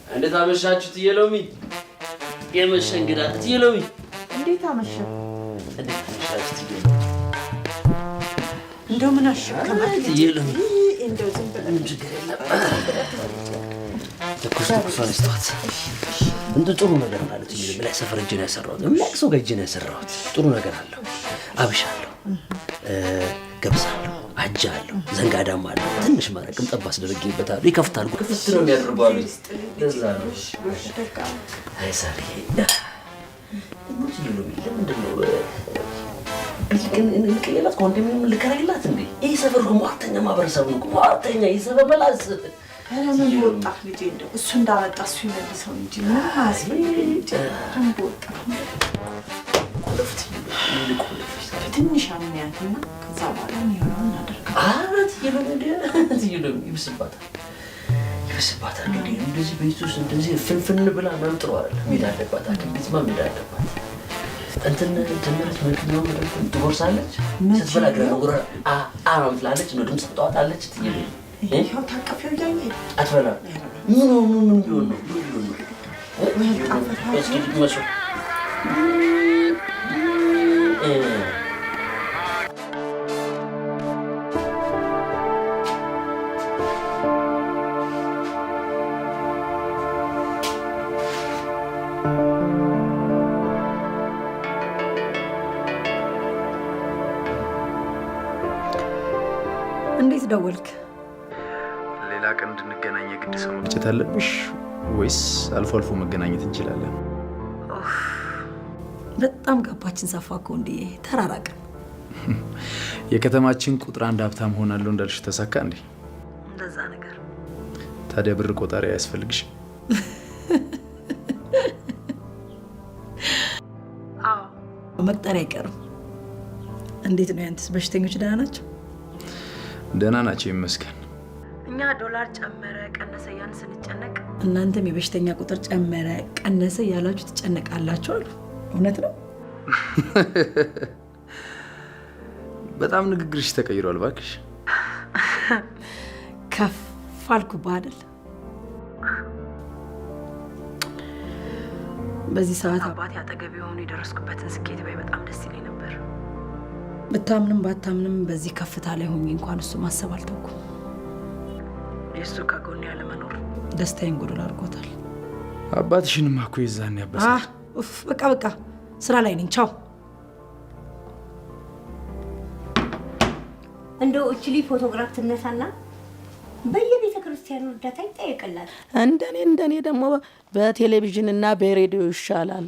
እንዴት አመሻችሁ ትየሎሚ? የመሸ እንግዳ ትየሎሚ። እንዴት አመሸ? እንዴት አመሻችሁ ትየሎሚ? እንደው ምን አሸከማት ትየሎሚ? እንደው ዝም ብለህ ምንም ችግር የለም። ትኩስ ትኩሷን ስጧት። እንደ ጥሩ ነገር ማለት ነው። ላይ ሰፈር እጅ ነው ያሰራሁት። የሚያውቅ ሰው ጋር እጅ ነው ያሰራሁት። ጥሩ ነገር አለው። አብሻለሁ፣ ገብሳለሁ፣ አጃለሁ፣ ዘንጋዳም አለ። ትንሽ ማረቅም ጠባ አስደርጌበታለሁ። ይከፍታል። ክፍት ነው የሚያደርገው። ለዛ ነው። አይ ሳሪ ምንድን ነው እንቀየላት ኮንዶሚኒየም ልከራይላት እንዴ? ይህ ሰፈር ሟርተኛ ማህበረሰብ ነው። ሟርተኛ ይሰበበላስ። ምን ወጣ ልጄ? እንደው እሱ እንዳመጣ እሱ ይመልሰው እንጂ ምን አስፈልግ እንጂ ምን ወጣ? ትንሽ አምኛትና ከዛ በኋላ ነው እናደርጋለን። አረት ይብስባታል። እንግዲህ እንደዚህ ቤት ውስጥ እንደዚህ ፍንፍን ብላ መምጥሮ አይደለም ሜዳ አለባት። ሐኪም ቤትማ ሜዳ አለባት። እንትን ትምህርት ነው ትጎርሳለች። ስትበላ ግራ ጉራ አራም ትላለች። ነው ድምፅ ታወጣለች። ይሄው ታቀፈው ያየ አትበላ ምን ቢሆን ነው እስኪ ድግመሱ እንዴት ደወልክ? ሌላ ቀን እንድንገናኝ የግድ ሰው መግጨት አለብሽ ወይስ አልፎ አልፎ መገናኘት እንችላለን? በጣም ጋባችን ሰፋ እኮ እንዴ! ተራራቅን። የከተማችን ቁጥር 1 ሀብታም ሆናለሁ እንዳልሽ ተሳካ እንዴ? እንደዛ ነገር። ታዲያ ብር ቆጣሪ አያስፈልግሽ? አዎ መቅጠሪያ አይቀርም። እንዴት ነው ያንተስ? በሽተኞች ደህና ናቸው? ደህና ናቸው ይመስገን። እኛ ዶላር ጨመረ ቀነሰ ያን ስንጨነቅ እናንተም የበሽተኛ ቁጥር ጨመረ ቀነሰ ያላችሁ ትጨነቃላችሁ አሉ። እውነት ነው? በጣም ንግግርሽ ተቀይሯል። እባክሽ ከፍ አልኩብህ አይደል? በዚህ ሰዓት አባቴ አጠገብ የሆኑ የደረስኩበትን ስኬት ባይ በጣም ደስ ይለኝ ነበር። ብታምንም ባታምንም በዚህ ከፍታ ላይ ሆኜ እንኳን እሱ ማሰብ አልተውኩም። የእሱ ከጎኔ ያለመኖር ደስታዬን ጎዶሎ አድርጎታል። አባትሽንማ እኮ የዛን ያበሳ በቃ ስራ ላይ ነኝ። ቻው። እንደው እችሊ ፎቶግራፍ ትነሳና በየቤተ ክርስቲያኑ እርዳታ ይጠየቅላል። እንደኔ ደግሞ በቴሌቪዥን እና በሬዲዮ ይሻላል።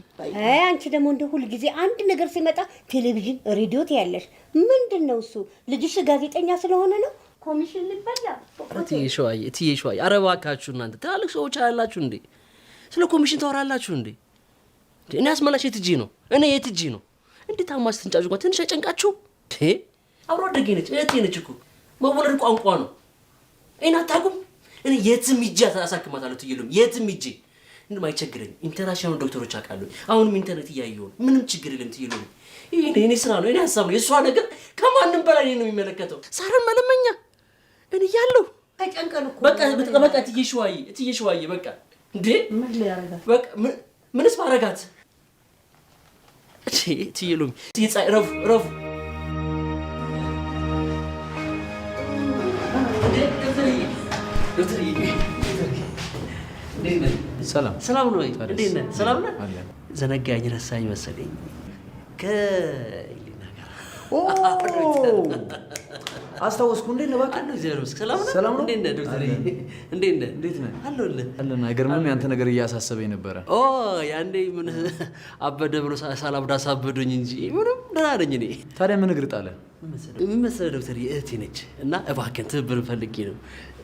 አንቺ ደግሞ እንደ ሁል ጊዜ አንድ ነገር ሲመጣ ቴሌቪዥን ሬዲዮ ትያለሽ። ምንድን ነው እሱ? ልጅሽ ጋዜጠኛ ስለሆነ ነው? ኮሚሽን ልበላ? እትዬ ሸዋዬ ኧረ እባካችሁ እናንተ ትላልቅ ሰዎች አላላችሁ እንዴ? ስለ ኮሚሽን ታወራላችሁ እንዴ? እኔ አስመላሽ የት እጄ ነው? እኔ የት እጄ ነው? እንዴት አማስ ትንጫጩ እንኳን ትንሽ አይጨንቃችሁ? አብሮ አደጌ ነች፣ እህቴ ነች እኮ። መወለድ ቋንቋ ነው። እኔ አታውቁም? እኔ የትም ሂጄ አሳክማታለሁ። ትየሉም የትም ሂጄ ምንም አይቸግረኝ። ኢንተርናሽናል ዶክተሮች አውቃለሁ። አሁንም ኢንተርኔት እያየሁ ነው። ምንም ችግር የለም። ትየሉም እኔ ስራ ነው፣ እኔ ሀሳብ ነው። የእሷ ነገር ከማንም በላይ እኔን ነው የሚመለከተው። ሳረን መለመኛ እኔ እያለሁ ተጨንቀን እኮ በቃ እትዬ ሸዋዬ በቃ እንዴ ምን ሊያረጋት? በቃ ምንስ ማረጋት? ትየሉም ረፉ ሰላም ነው ወይ? እንዴት ነህ? ሰላም ነህ? ዘነጋኝ፣ ረሳኝ መሰለኝ። ከሊና ጋር አስታወስኩ። እንዴት ነህ? እባክህ ሰላም ነው። እንዴት ነህ ዶክተር? እንዴት ነህ? አለሁልህ። አይገርምም? ያንተ ነገር እያሳሰበኝ ነበረ። ያንዴ ምን አበደ ብሎ ሳላብዳ አሳበዶኝ እንጂ ምንም ደህና ነኝ እኔ። ታዲያ ምን እግር ጣለ? ምን መሰለህ ዶክተር፣ እህቴ ነች እና እባክህን ትብብር ፈልጌ ነው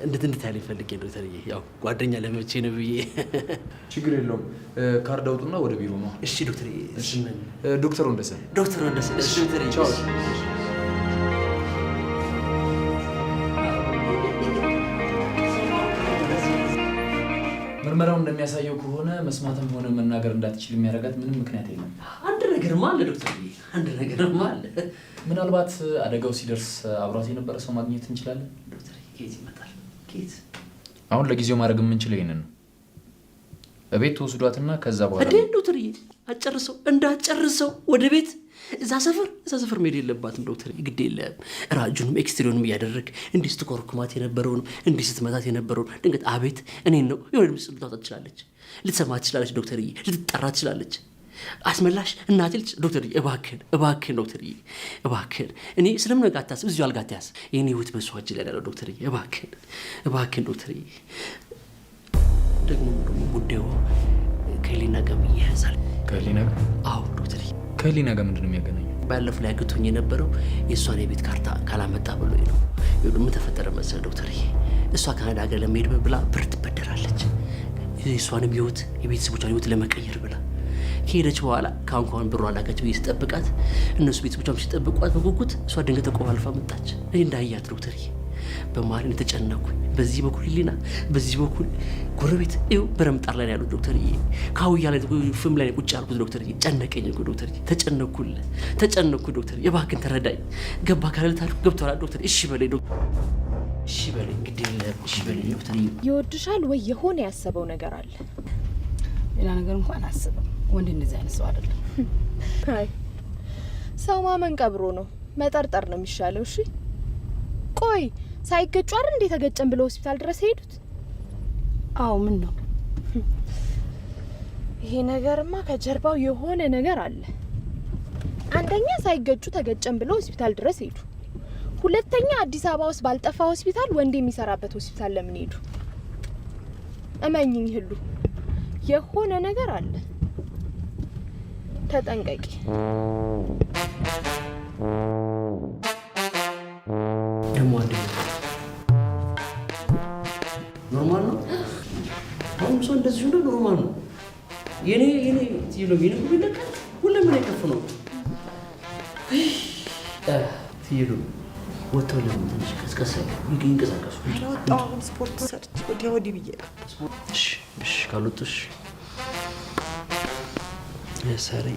እንድትያለኝ ፈልጌ ዶክተር። ያው ጓደኛ ለመቼ ነው ብዬ። ችግር የለውም። ካርድ አውጡና ወደ ቢሮ ነው። እሺ ዶክተር። ዶክተር ወንደሰን። እሺ ዶክተር። ቻው። ምርመራው እንደሚያሳየው ከሆነ መስማትም ሆነ መናገር እንዳትችል የሚያደርጋት ምንም ምክንያት የለም። አንድ ነገርማ አለ ዶክተር፣ አንድ ነገርማ አለ። ምናልባት አደጋው ሲደርስ አብሯት የነበረ ሰው ማግኘት እንችላለን። ዶክተር ኬት ይመጣል? ኬት? አሁን ለጊዜው ማድረግ የምንችለው ይሄንን ነው። እቤት ተወስዷትና ከዛ በኋላ እንዴ ዶክተር እንዳጨርሰው ወደ ቤት እዛ ሰፈር መሄድ የለባትም ዶክተር። ግድ የለም ራጁንም ኤክስትሪዮንም እያደረግ እንዲህ ስትኮርኩማት የነበረውንም እንዲህ ስትመታት የነበረውን ድንገት አቤት እኔን ነው የሆነ ድምፅ ልታወጣ ትችላለች፣ ልትሰማ ትችላለች ዶክተር፣ ልትጠራ ትችላለች። አስመላሽ እናቴ ልጅ ዶክተር፣ እባክህን ዶክተር፣ እባክህን እኔ ስለምን ነገር አታስብ፣ እዚሁ አልጋ አትያዝ። የኔ ህይወት በሷ እጅ ላይ ያለው ዶክተር፣ እባክህን ዶክተር። ደግሞ ጉዳዩ ከህሊና ጋር ይያያዛል። ከህሊና ጋር? አዎ ዶክተር። ከህሊና ጋር ምንድን ነው የሚያገናኘው? ባለፈው ላይ አግቶኝ የነበረው የእሷን የቤት ካርታ ካላመጣ ብሎኝ ነው። ምን ተፈጠረ መሰለህ ዶክተር፣ እሷ ካናዳ ሀገር ለመሄድ ብላ ብር ትበደራለች። የእሷንም ህይወት የቤተሰቦቿን ህይወት ለመቀየር ብላ ከሄደች በኋላ ካሁን ብሯ ላከች ብዬ ስጠብቃት እነሱ ቤተሰቦቿም ሲጠብቋት በጉጉት እሷ ድንገት ተቆላልፋ መጣች። እኔ እንዳያት ዶክተር በመሀል ተጨነኩኝ። በዚህ በኩል ህሊና፣ በዚህ በኩል ጎረቤት ይኸው በረምጣር ላይ ያሉት ዶክተር። ካውያ ላይ ፍም ላይ ቁጭ ያልኩት ዶክተር። ጨነቀኝ እኮ ዶክተር፣ ተጨነኩ ዶክተር። የባክን ተረዳኝ። ገባ ካለልታል ገብቷል ዶክተር። እሺ በለኝ ዶክተር፣ እሺ በለኝ፣ ግድ የለም እሺ በለኝ ዶክተር። ይወድሻል ወይ የሆነ ያሰበው ነገር አለ? ሌላ ነገር እንኳን አስበው። ወንድ እንደዚህ አይነት ሰው አይደለም። አይ ሰው ማመን ቀብሮ ነው፣ መጠርጠር ነው የሚሻለው። እሺ ቆይ ሳይገጩ አይደል እንዴ ተገጨን ብለው ሆስፒታል ድረስ ሄዱት? አዎ ምን ነው ይሄ ነገርማ ከጀርባው የሆነ ነገር አለ። አንደኛ ሳይገጩ ተገጨን ብለው ሆስፒታል ድረስ ሄዱ። ሁለተኛ አዲስ አበባ ውስጥ ባልጠፋ ሆስፒታል ወንድ የሚሰራበት ሆስፒታል ለምን ሄዱ? እመኝኝ ሁሉ የሆነ ነገር አለ። ተጠንቀቂ። ደግሞ አንዴ ኖርማል ነው። አሁን ሰው እንደዚህ ነው ኖርማል ነው። የኔ ሁሉ ይለቃል። ሁሉም ላይ ከፍ ነው። ትይሉ ወጥተው ለምን ትንሽ ቀስቀስ ይንቀሳቀሱ። ወጣሁ አሁን ስፖርት ሰርች ወዲያ ወዲህ ብዬ ነው። እሺ ካሉትሽ ሳሪ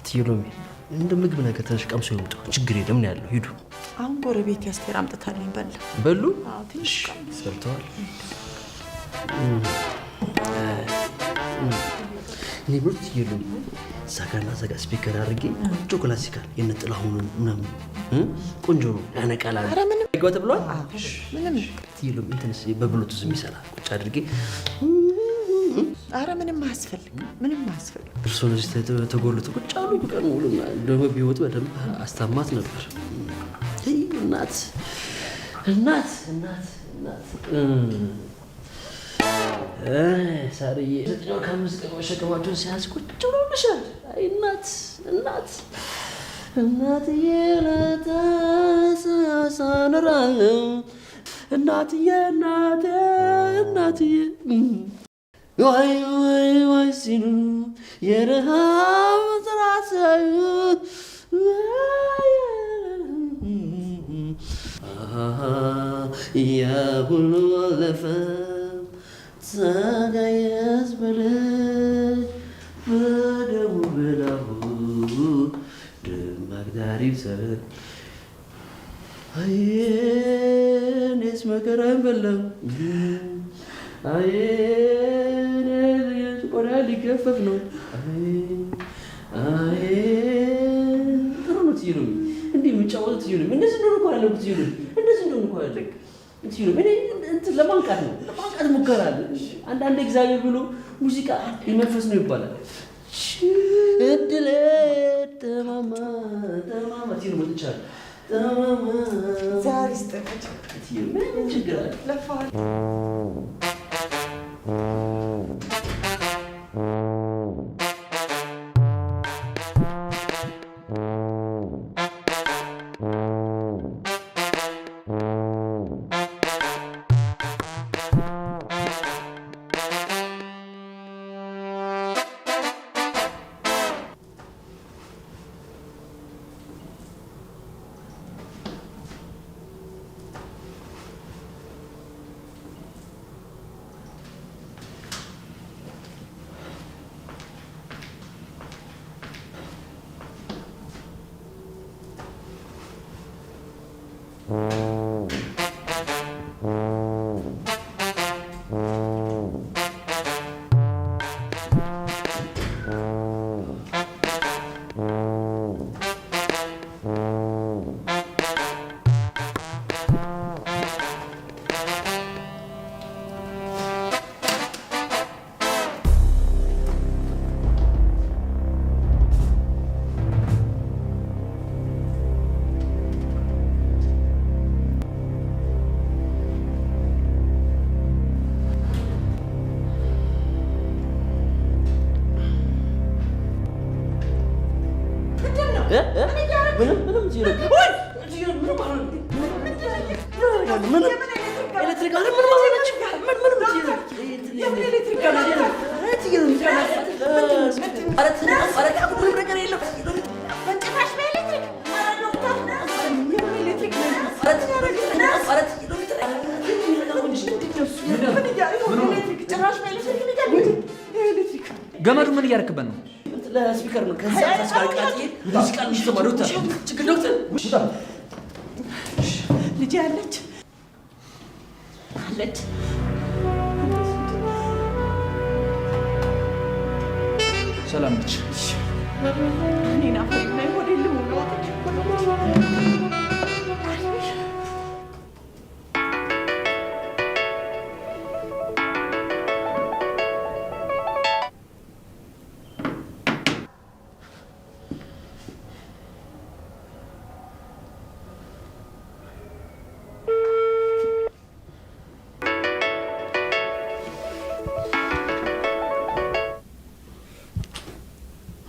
ትይሉሚ እንደ ምግብ ነገር ትንሽ ቀምሶ ይምጡ። ችግር የለም ነው ያለው። ሂዱ። አሁን ጎረቤት ያስቴር አምጥታልኝ በሉ። ትንሽ ሰርተዋል። እኔ ብሩት ይሉኝ ሳካና ሳካ ስፒከር አድርጌ ቆንጆ ክላሲካል የነጥላሁንን ምናምን ቆንጆ ነው ያነቃላል። ኧረ ምንም ይጓት ብሏል። ምንም ይሉም እንትንስ በብሉቱዝ የሚሰራ ቁጭ አድርጌ ኧረ ምንም አያስፈልግም፣ ምንም አያስፈልግም። እርሶን እዚህ ተጎልቶ ቁጭ አሉ ቀን ሙሉ። ደግሞ ቢወጡ በደንብ አስታማት ነበር። እናት እናት እናት እናት ሳርዬ ዘጠኛው ከአምስት ቀን መሸከማቸውን ሲያዝ ቁጭ ብሎልሻል። አይ እናት እናት እናትዬ ለታሳሳንራለሁ እናትዬ እናቴ እናትዬ ዋይ ዋይ ዋይ ሲሉ የረሃብ ጥራት ሳዩ ያ ሁሉ አለፈ ሳጋየስ በለች በደሙ በላሁ ደማቅ ታሪክ ሰረት አየኔስ መከራን በላሁ አየኔስ ቆዳ ሊገፈፍ ነው። ጥሩ ነው ትይሉ እንዲህ የሚጫወቱት ትይሉ እንደዚህ እንደሆነ እኮ ያለኩት ትይሉ እንደዚህ እንደሆነ እኮ ያለኩት ትይሉ እኔ እንትን ለማንቃት ነው ለማንቃት ሙከራ አለ። አንዳንድ እግዚአብሔር ብሎ ሙዚቃ የመንፈስ ነው ይባላል። እድሌ ተማማ ተማማ ትይሉ መጥቻለሁ ተማማ ዛሬ ስጠቀች ትይሉ ምን ችግር አለ ለፋል ምንም ትይሉ ምንም ኤሌክትሪክ አለ ምን ማለት ነው? ምንም ትይሉ ኤሌክትሪክ አለ ትይሉ ምንም ነገር የለም። በጭራሽ በኤሌክትሪክ ገመዱ ምን እያደረክበት ነው? ለስፒከር ነው። ከዛ አስቃልቃቂ ሙዚቃ እንዲሰማ ዶክተር ችግር ዶክተር ልጅ አለች አለች ሰላም ነች። እኔና ፈሪና ሞዴል ሙሉዋት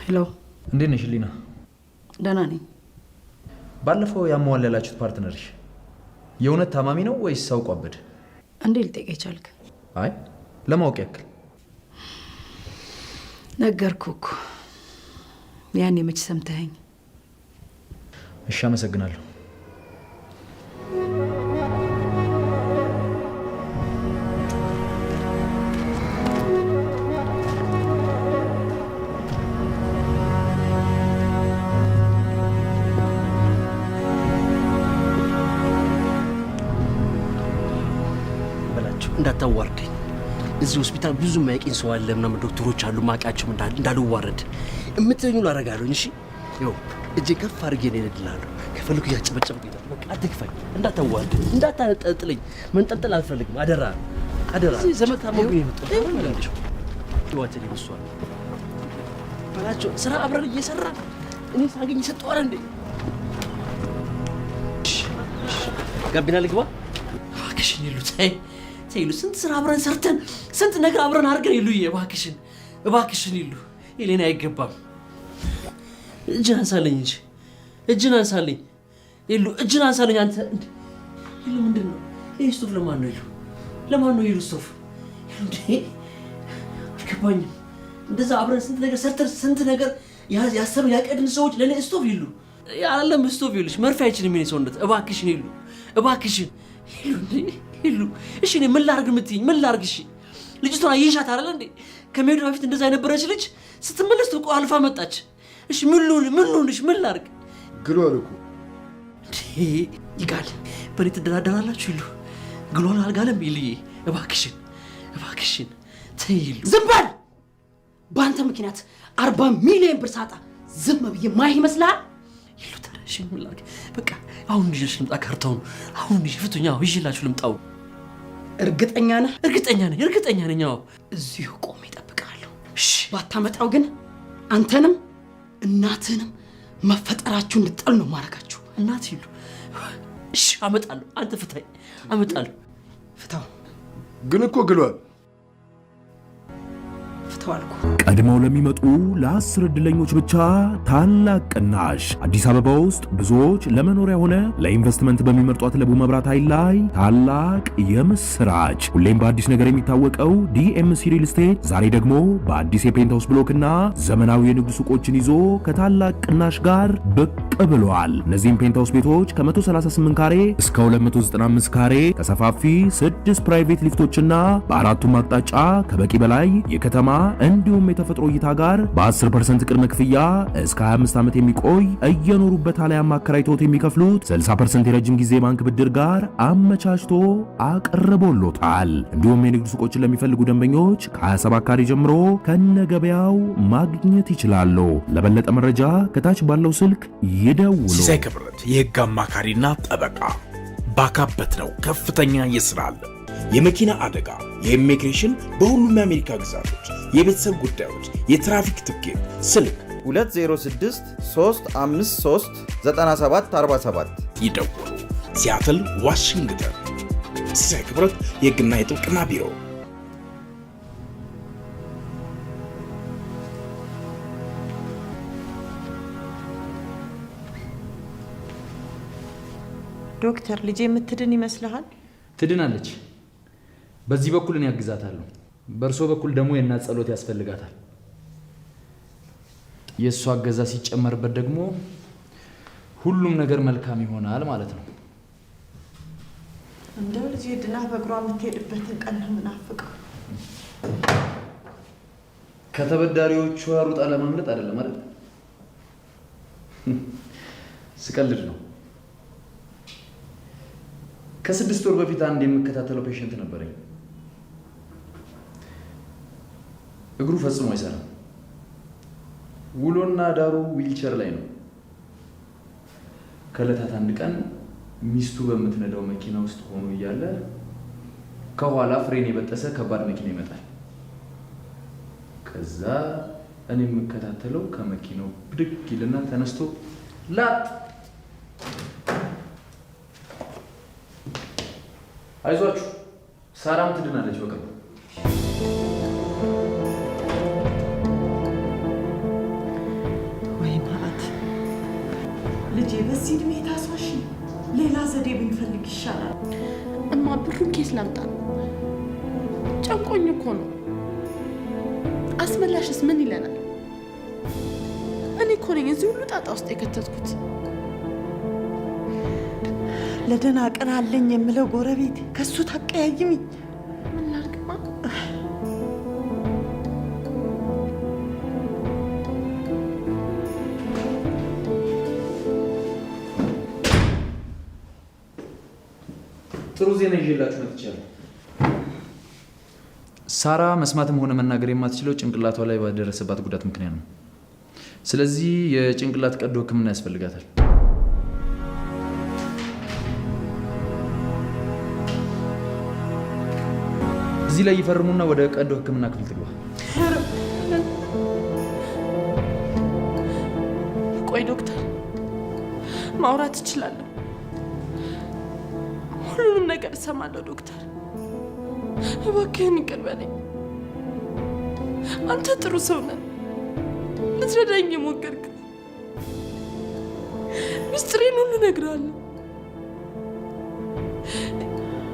ሄሎ፣ እንዴት ነሽ ሊና? ደህና ነኝ። ባለፈው ያሟላላችሁት ፓርትነርሽ የእውነት ታማሚ ነው ወይስ ሰው አበደ? እንዴ ልጠይቅ ቻልክ? አይ ለማወቅ ያክል። ነገርኩህ እኮ ያኔ መች ሰምተኸኝ። እሺ አመሰግናለሁ። እንዳታዋርደኝ እዚህ ሆስፒታል ብዙ የማያውቅኝ ሰው አለ ምናምን ዶክተሮች አሉ ማውቃቸው እንዳልዋረድ እምትለኙ ላደርጋለሁ። እሺ ይኸው እጄ ከፍ አድርጌ ነው እልልሃለሁ። ከፈልኩ እያጨበጨብኩ ይላል። በቃ አትግፋኝ፣ እንዳታዋርድ፣ እንዳታጠልጥለኝ። መንጠልጠል አልፈልግም። አደራ አደራ። ዘመድ ታሞኝ የመጣው ታውቃላችሁ። ህይወቴን ይመስዋል ባላቸው ስራ አብረን እየሰራ እኔ ሳገኝ ሰጠዋል እንዴ ጋቢና ልግባ። እባክሽን ይሉ ተይ ይሉ ስንት ስራ አብረን ሰርተን ስንት ነገር አብረን አድርገን ይሉ እባክሽን ይሉ ይሌና አይገባም። እጅን አንሳለኝ እንጂ እጅን አንሳለኝ ይሉ እጅን አንሳለኝ። አንተ ይሉ ምንድን ነው ይህ ስቶፍ? ለማን ነው ይሉ? ለማን ነው ይሉ ስቶፍ? እንዴ አልገባኝም። እንደዛ አብረን ስንት ነገር ሰርተን ስንት ነገር ያሰብን ያቀድን ሰዎች ለኔ ስቶፍ ይሉ ያለም ስቶፍ ይሉሽ መርፌ አይችልም የኔ ሰውነት። እባክሽን ይሉ እባክሽን ይሉ እሺ እኔ ምን ላድርግ የምትይኝ? ምን ላድርግ? እሺ ልጅቷን አየሻት አይደል እንዴ? ከመሄዱ በፊት እንደዛ የነበረች ልጅ ስትመለስ ተቆ አልፋ መጣች። እሺ ምን ልሁንሽ? ምን ላድርግ? ግሏል እኮ ይጋል በኔ ትደራደራላችሁ ይሉ ግሏል አልጋለም ይልዬ እባክሽን ተይ ይሉ። ዝም በል! በአንተ ምክንያት 40 ሚሊዮን ብር ሳጣ ዝም ብዬ ማይ ይመስላል ይሉ። ተረሽ ምን ላድርግ? በቃ አሁን ይዤሽ ልምጣ ካርታውን። አሁን ይዤ ፍቱኛ ይዤላችሁ ልምጣው። እርግጠኛ ነህ? እርግጠኛ ነኝ። አዎ እዚሁ ቆሜ እጠብቅሃለሁ። እሺ ባታመጣው ግን አንተንም እናትህንም መፈጠራችሁ እንድጠል ነው ማረጋችሁ። እናት ይሉ እሺ አመጣለሁ። አንተ ፍታኝ፣ አመጣለሁ። ፍታው። ግን እኮ ግሏል። ፍታው አልኩ። ቀድመው ለሚመጡ ለ10 ዕድለኞች ብቻ ታላቅ ቅናሽ። አዲስ አበባ ውስጥ ብዙዎች ለመኖሪያ ሆነ ለኢንቨስትመንት በሚመርጧት ለቡ መብራት ኃይል ላይ ታላቅ የምስራች። ሁሌም በአዲስ ነገር የሚታወቀው ዲኤምሲ ሪል ስቴት ዛሬ ደግሞ በአዲስ የፔንታውስ ብሎክና ዘመናዊ የንግድ ሱቆችን ይዞ ከታላቅ ቅናሽ ጋር ብቅ ብሏል። እነዚህም ፔንታውስ ቤቶች ከ138 ካሬ እስከ 295 ካሬ ከሰፋፊ 6 ፕራይቬት ሊፍቶችና በአራቱም አቅጣጫ ከበቂ በላይ የከተማ እንዲሁም የተፈጥሮ እይታ ጋር በ10% ቅድመ ክፍያ እስከ 25 ዓመት የሚቆይ እየኖሩበት አሊያም አከራይቶት የሚከፍሉት 60% የረጅም ጊዜ ባንክ ብድር ጋር አመቻችቶ አቅርቦሎታል። እንዲሁም የንግድ ሱቆችን ለሚፈልጉ ደንበኞች ከ27 ካሬ ጀምሮ ከነገበያው ማግኘት ይችላሉ። ለበለጠ መረጃ ከታች ባለው ስልክ ይደውሉ። ሲሳይ ክብረት የህግ አማካሪና ጠበቃ ባካበት ነው ከፍተኛ የስራ አለ። የመኪና አደጋ፣ የኢሚግሬሽን፣ በሁሉም የአሜሪካ ግዛቶች የቤተሰብ ጉዳዮች፣ የትራፊክ ትኬት፣ ስልክ 206 353 9747 ይደውሉ። ሲያትል ዋሽንግተን። ሲሳይ ክብረት የህግና የጥብቅና ቢሮ። ዶክተር ልጄ የምትድን ይመስልሃል? ትድናለች። በዚህ በኩል እኔ ያግዛታለሁ፣ በእርሶ በኩል ደግሞ የእናት ጸሎት ያስፈልጋታል። የእሷ አገዛ ሲጨመርበት ደግሞ ሁሉም ነገር መልካም ይሆናል ማለት ነው። እንደው ልጄ ድና በእግሯ የምትሄድበትን ቀን ነው የምናፍቀው። ከተበዳሪዎቿ ሩጣ ለማምለጥ አይደለም አይደል? ስቀልድ ነው። ከ6 ወር በፊት አንድ የምከታተለው ፔሸንት ነበረኝ። እግሩ ፈጽሞ አይሰራም። ውሎና ዳሩ ዊልቸር ላይ ነው። ከዕለታት አንድ ቀን ሚስቱ በምትነዳው መኪና ውስጥ ሆኖ እያለ ከኋላ ፍሬን የበጠሰ ከባድ መኪና ይመጣል። ከዛ እኔ የምከታተለው ከመኪናው ብድግ ይልና ተነስቶ ላጥ አይዟችሁ ሳራም ትድናለች በቅርቡ። ወይ ማለት ልጄ በዚህ እድሜ ታስዋሽ፣ ሌላ ዘዴ ብንፈልግ ይሻላል። እማ ብሩን ኬስ ላምጣ? ጨንቆኝ እኮ ነው። አስመላሽስ ምን ይለናል? እኔ እኮ ነኝ እዚህ ሁሉ ጣጣ ውስጥ የከተትኩት። ለደህና ቀን አለኝ የምለው ጎረቤት ከሱ ታቀያይምኝ። ምን ላድርግማ? ጥሩ ዜና ይዤላችሁ መጥቻለሁ። ሳራ መስማትም ሆነ መናገር የማትችለው ጭንቅላቷ ላይ ባደረሰባት ጉዳት ምክንያት ነው። ስለዚህ የጭንቅላት ቀዶ ሕክምና ያስፈልጋታል። እዚህ ላይ ይፈርሙና ወደ ቀዶ ሕክምና ክፍል ትግባ። ቆይ ዶክተር፣ ማውራት እችላለሁ። ሁሉንም ነገር እሰማለሁ ዶክተር። እባክህን ይቅር በለኝ። አንተ ጥሩ ሰው ነህ፣ ልትረዳኝ የሞከርክ። ሚስጥሬን ሁሉ እነግርሃለሁ፣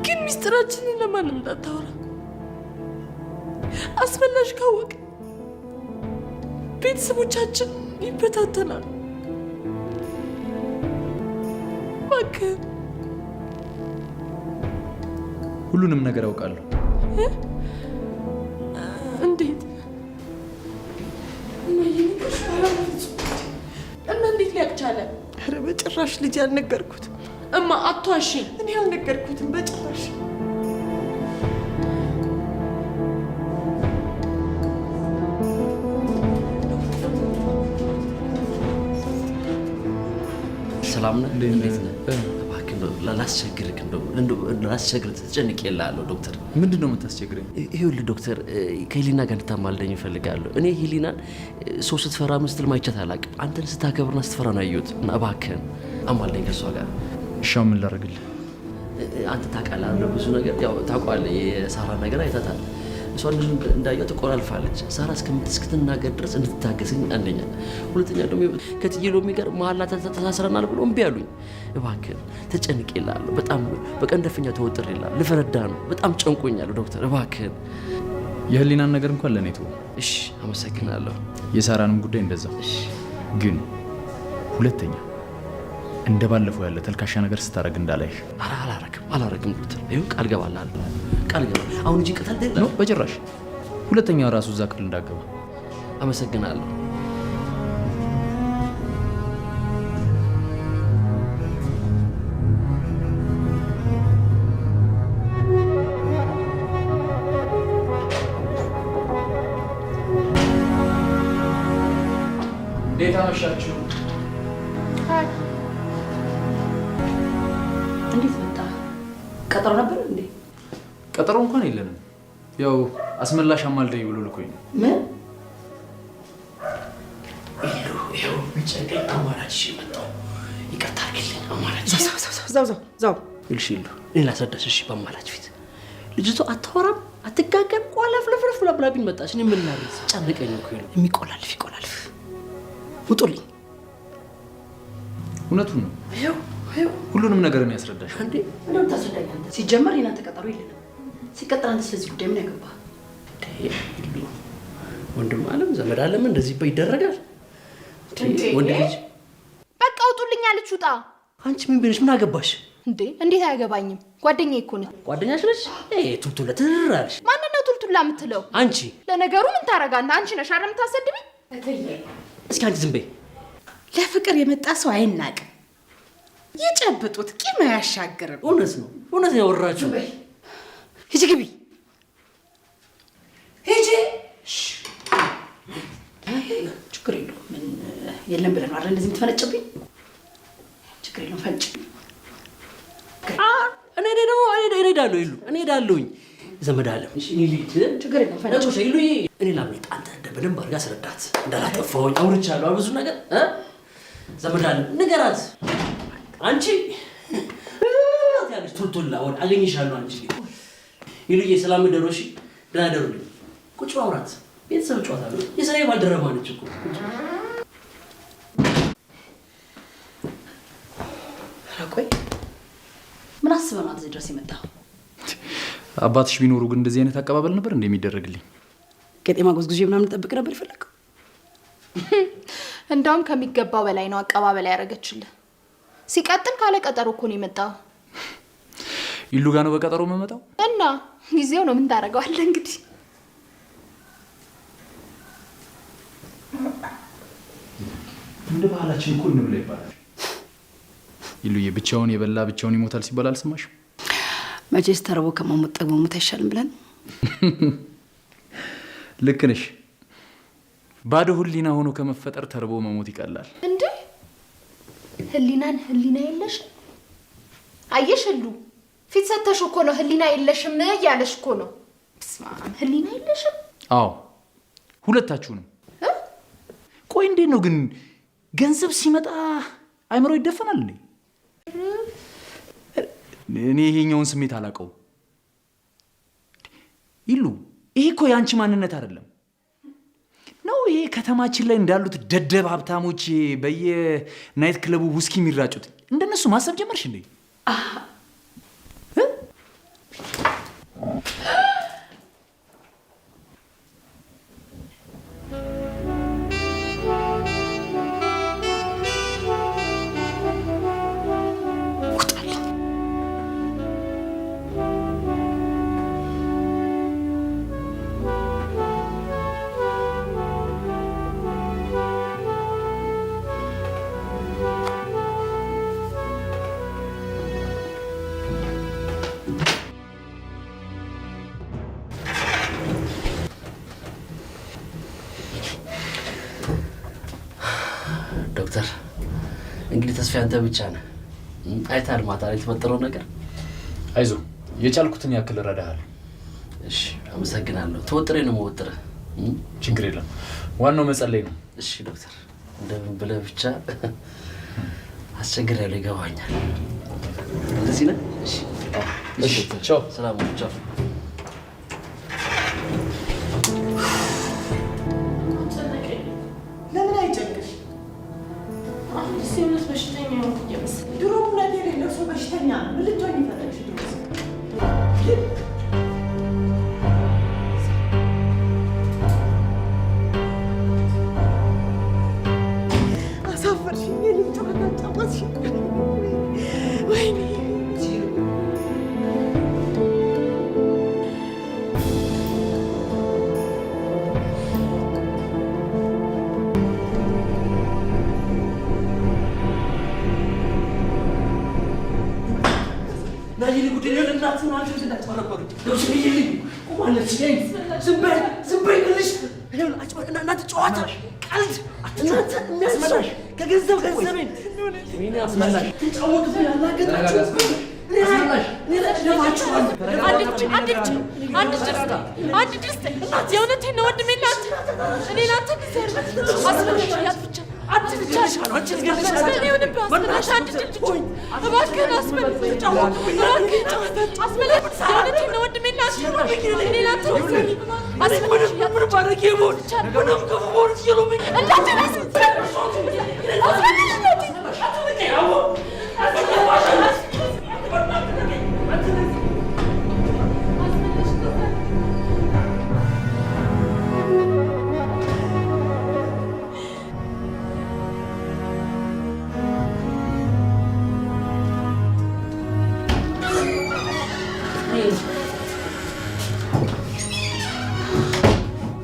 ግን ሚስጥራችንን ለማንም እንዳታወራ። አስፈላሽ ካወቅ ቤተሰቦቻችን ይበታተናል። እባክህ። ሁሉንም ነገር አውቃለሁ። እንዴት? እና እንዴት ሊያውቅ ቻለ? ኧረ በጭራሽ ልጅ አልነገርኩትም። እማ አትዋሺ። እኔ አልነገርኩትም በጭራሽ። ሰላም ነህ? እንዴት ነህ? እባክህ ላስቸግርህ ተጨንቄልሃለሁ ዶክተር። ምንድን ነው የምታስቸግረኝ? ይኸውልህ ዶክተር፣ ከሄሊና ጋር እንድታማልደኝ እፈልጋለሁ። እኔ ሄሊናን ሰው ስትፈራ ስትል ማይቻት አላውቅም። አንተን ስታከብርና ስትፈራ ነው ያየሁት። እና እባክህን አማልደኝ ከእሷ ጋር። እሺ ምን ላደርግልህ? አንተ ታውቃለህ ብዙ ነገር፣ ያው ታውቃለህ፣ የሳራ ነገር አይተታል። እሷ እንዳየው ትቆላልፋለች። ሳራ እስክትናገር ድረስ እንድትታገሰኝ አንደኛ፣ ሁለተኛ ደግሞ ከትዬ ሎሚ ጋር መሀላ ተሳስረናል ብሎ እምቢ አሉኝ። እባክህን ተጨንቄልሃለሁ። በጣም በቀን ደፈኛ ተወጥሬልሃለሁ። ልፈረዳ ነው። በጣም ጨንቆኛል ዶክተር፣ እባክህን። የህሊናን ነገር እንኳን ለእኔ ተወው። እሺ አመሰግናለሁ። የሳራንም ጉዳይ እንደዛ። ግን ሁለተኛ እንደ ባለፈው ያለ ተልካሻ ነገር ስታደርግ እንዳላይሽ። አላረግም ዶክተር፣ ይኸው ቃል ገባልሃለሁ። ቃል ገባ። አሁን እንጂ ቅጠል ነው በጭራሽ። ሁለተኛ ራሱ እዛ ክፍል እንዳገባ። አመሰግናለሁ። እንዴት አመሻችሁ? እንዴት መጣ? ቀጠሮ ነበር እንዴ? ቀጠሮ እንኳን የለንም። ያው አስመላሽ አማልደኝ ብሎ ልኮኝ ነው። ምን? ይኸው ቢጨንቀኝ አማላጅ መጣሁ። ይቅርታ አድርግልኝ አማላጅ። ዛው ይልሽ ይሉ እኔ ላስረዳሽ። እሺ በአማላጅ ፊት ልጅቷ አታወራም፣ አትጋገም፣ ቆለፍለፍለፍ ብላብኝ መጣች። እኔ ምን ላድርግ? ጨነቀኝ እኮ ይሉ የሚቆላልፍ ይቆላልፍ። ውጡልኝ። እውነቱን ነው። ሁሉንም ነገር ነው ያስረዳሽ። እንዴ እንደው ታስረዳኝ አንተ። ሲጀመር እናንተ ቀጠሮ የለንም። ሲቀጥል አንተ ስለዚህ ጉዳይ ምን ያገባህ? ወንድም አለም ዘመድ አለም እንደዚህ ይደረጋል? ወንድ ልጅ በቃ ውጡልኝ አለች። ውጣ። አንቺ ምን ብለሽ ምን አገባሽ እንዴ? እንዴት አያገባኝም? ጓደኛዬ እኮ ነች። ጓደኛሽ ነች? ቱልቱላ ትራራልሽ። ማንን ነው ቱልቱላ የምትለው? አንቺ። ለነገሩ ምን ታረጋለህ? አንቺ ነሽ አይደል የምታሰድብኝ? እስኪ አንቺ ዝም በይ። ለፍቅር የመጣ ሰው አይናቅም። ይጨብጡት፣ ቂም አያሻግርም። እውነት ነው፣ እውነት ነው ያወራችሁ። ሂጂ ግቢ፣ ሂጂ። ችግር የለውም። ምን የለም ብለህ ነው አይደል እንደዚህ የምትፈነጭብኝ? ችግር የለውም ፈንጭ። እኔ ደግሞ እሄዳለሁ ይሉ እኔ እሄዳለሁኝ። ዘመድ አለም ችግር የለውም ፈንጭ። ይሉ እኔ ላምልጥ። አንተ በደንብ አድርጋ አስረዳት እንዳላጠፋሁኝ። አውርቻለሁ ብዙ ነገር። ዘመድ አለም ንገራት። አንቺ ያለች ቱልቱላ ወደ አገኝሻለሁ። አንቺ ይሉዬ ሰላም ደሩ። እሺ ደህና ደሩልኝ። ቁጭ አውራት። ቤተሰብ ጨዋታ ነው። የስራዬ ባልደረባ ነች እኮ። ቆይ ምን አስበህ ነው እዚህ ድረስ የመጣኸው? አባትሽ ቢኖሩ ግን እንደዚህ አይነት አቀባበል ነበር እንደሚደረግልኝ? ቄጤማ ጎዝጉዤ ምናምን ጠብቅ ነበር የፈለግኸው? እንደውም ከሚገባው በላይ ነው አቀባበል ያደረገችልህ። ሲቀጥል ካለ ቀጠሮ እኮ ነው የመጣው። ይሉ ጋር ነው በቀጠሮ የምመጣው እና ጊዜው ነው። ምን ታደርገዋለህ እንግዲህ። እንደ ባህላችን እኮ እንብላ ይባላል። ይሉዬ ብቻውን የበላ ብቻውን ይሞታል ሲባል አልሰማሽም? መቼስ ተርቦ ከመሞት ጠግቦ ሞት አይሻልም ብለን ልክ ነሽ። ባዶ ህሊና ሆኖ ከመፈጠር ተርቦ መሞት ይቀላል። እንዴ ህሊና የለሽ አየሽ? ሁሉ ፊት ሰተሽ እኮ ነው ህሊና የለሽም እያለሽ እኮ ነው። ስማም ህሊና የለሽም? አዎ ሁለታችሁንም። ቆይ እንዴት ነው ግን ገንዘብ ሲመጣ አይምሮ ይደፈናል እንዴ? እኔ ይሄኛውን ስሜት አላውቀውም። ይሉ ይሄ እኮ የአንቺ ማንነት አይደለም ነው። ይሄ ከተማችን ላይ እንዳሉት ደደብ ሀብታሞች በየናይት ክለቡ ውስኪ የሚራጩት እንደነሱ ማሰብ ጀመርሽ እንዴ? ዶክተር እንግዲህ ተስፋ አንተ ብቻ ነህ። አይታል ማታ ላይ የተፈጠረው ነገር። አይዞህ የቻልኩትን ያክል እረዳሃለሁ። እሺ አመሰግናለሁ። ተወጥሬ ነው የምወጥረህ። ችግር የለም። ዋናው መጸለይ ነው። እሺ ዶክተር እንደምን ብለህ ብቻ አስቸግሬያለሁ፣ ይገባኛል። እንደዚህ ነህ? እሺ እሺ ቻው። ሰላም ሁኑ። ቻው። ለምን አይጨንቅሽ? ሲሆንስ በሽተኛ ነው እየመሰለኝ። ድሮ እውነት የሌለው ሰው በሽተኛ ነው። ምን ልትሆኝ ፈለግሽ? ድሮስ አሳፈርሽኝ። የልጅ ጨዋታ ጫወትሽ። ወይኔ ናይል ጉዳይ ነው። እናት ነው አንቺ እንዳትፈረፈሩ ደውሽ ይልኝ ቆማለች። ዝም በይ ልሽ እናት ጨዋታ ቀልድ እናት የሚያስመላሽ ከገንዘብ ገንዘቤን ምን ያስመላሽ ተጫወቱ ያላገጣችሁ አንድ ድስት የእውነቴን ነው ወንድሜ። እናት እኔ ናት ግዘር አስመላሽ ያጥፍቻ አትልቻሽ አንቺ ልገርሽ እኔ ወንድም አስመላሽ አንድ ድልጅ እባክህን አስመላሽ ተጫወቱ እባክህን አስመላሽ የእውነቴን ነው ወንድሜ። እናት እኔ ናት ግዘር አስመላሽ ምን ባረግ ይሞት ምንም ክፉ ሆኖ ይሉኝ እናት ነስ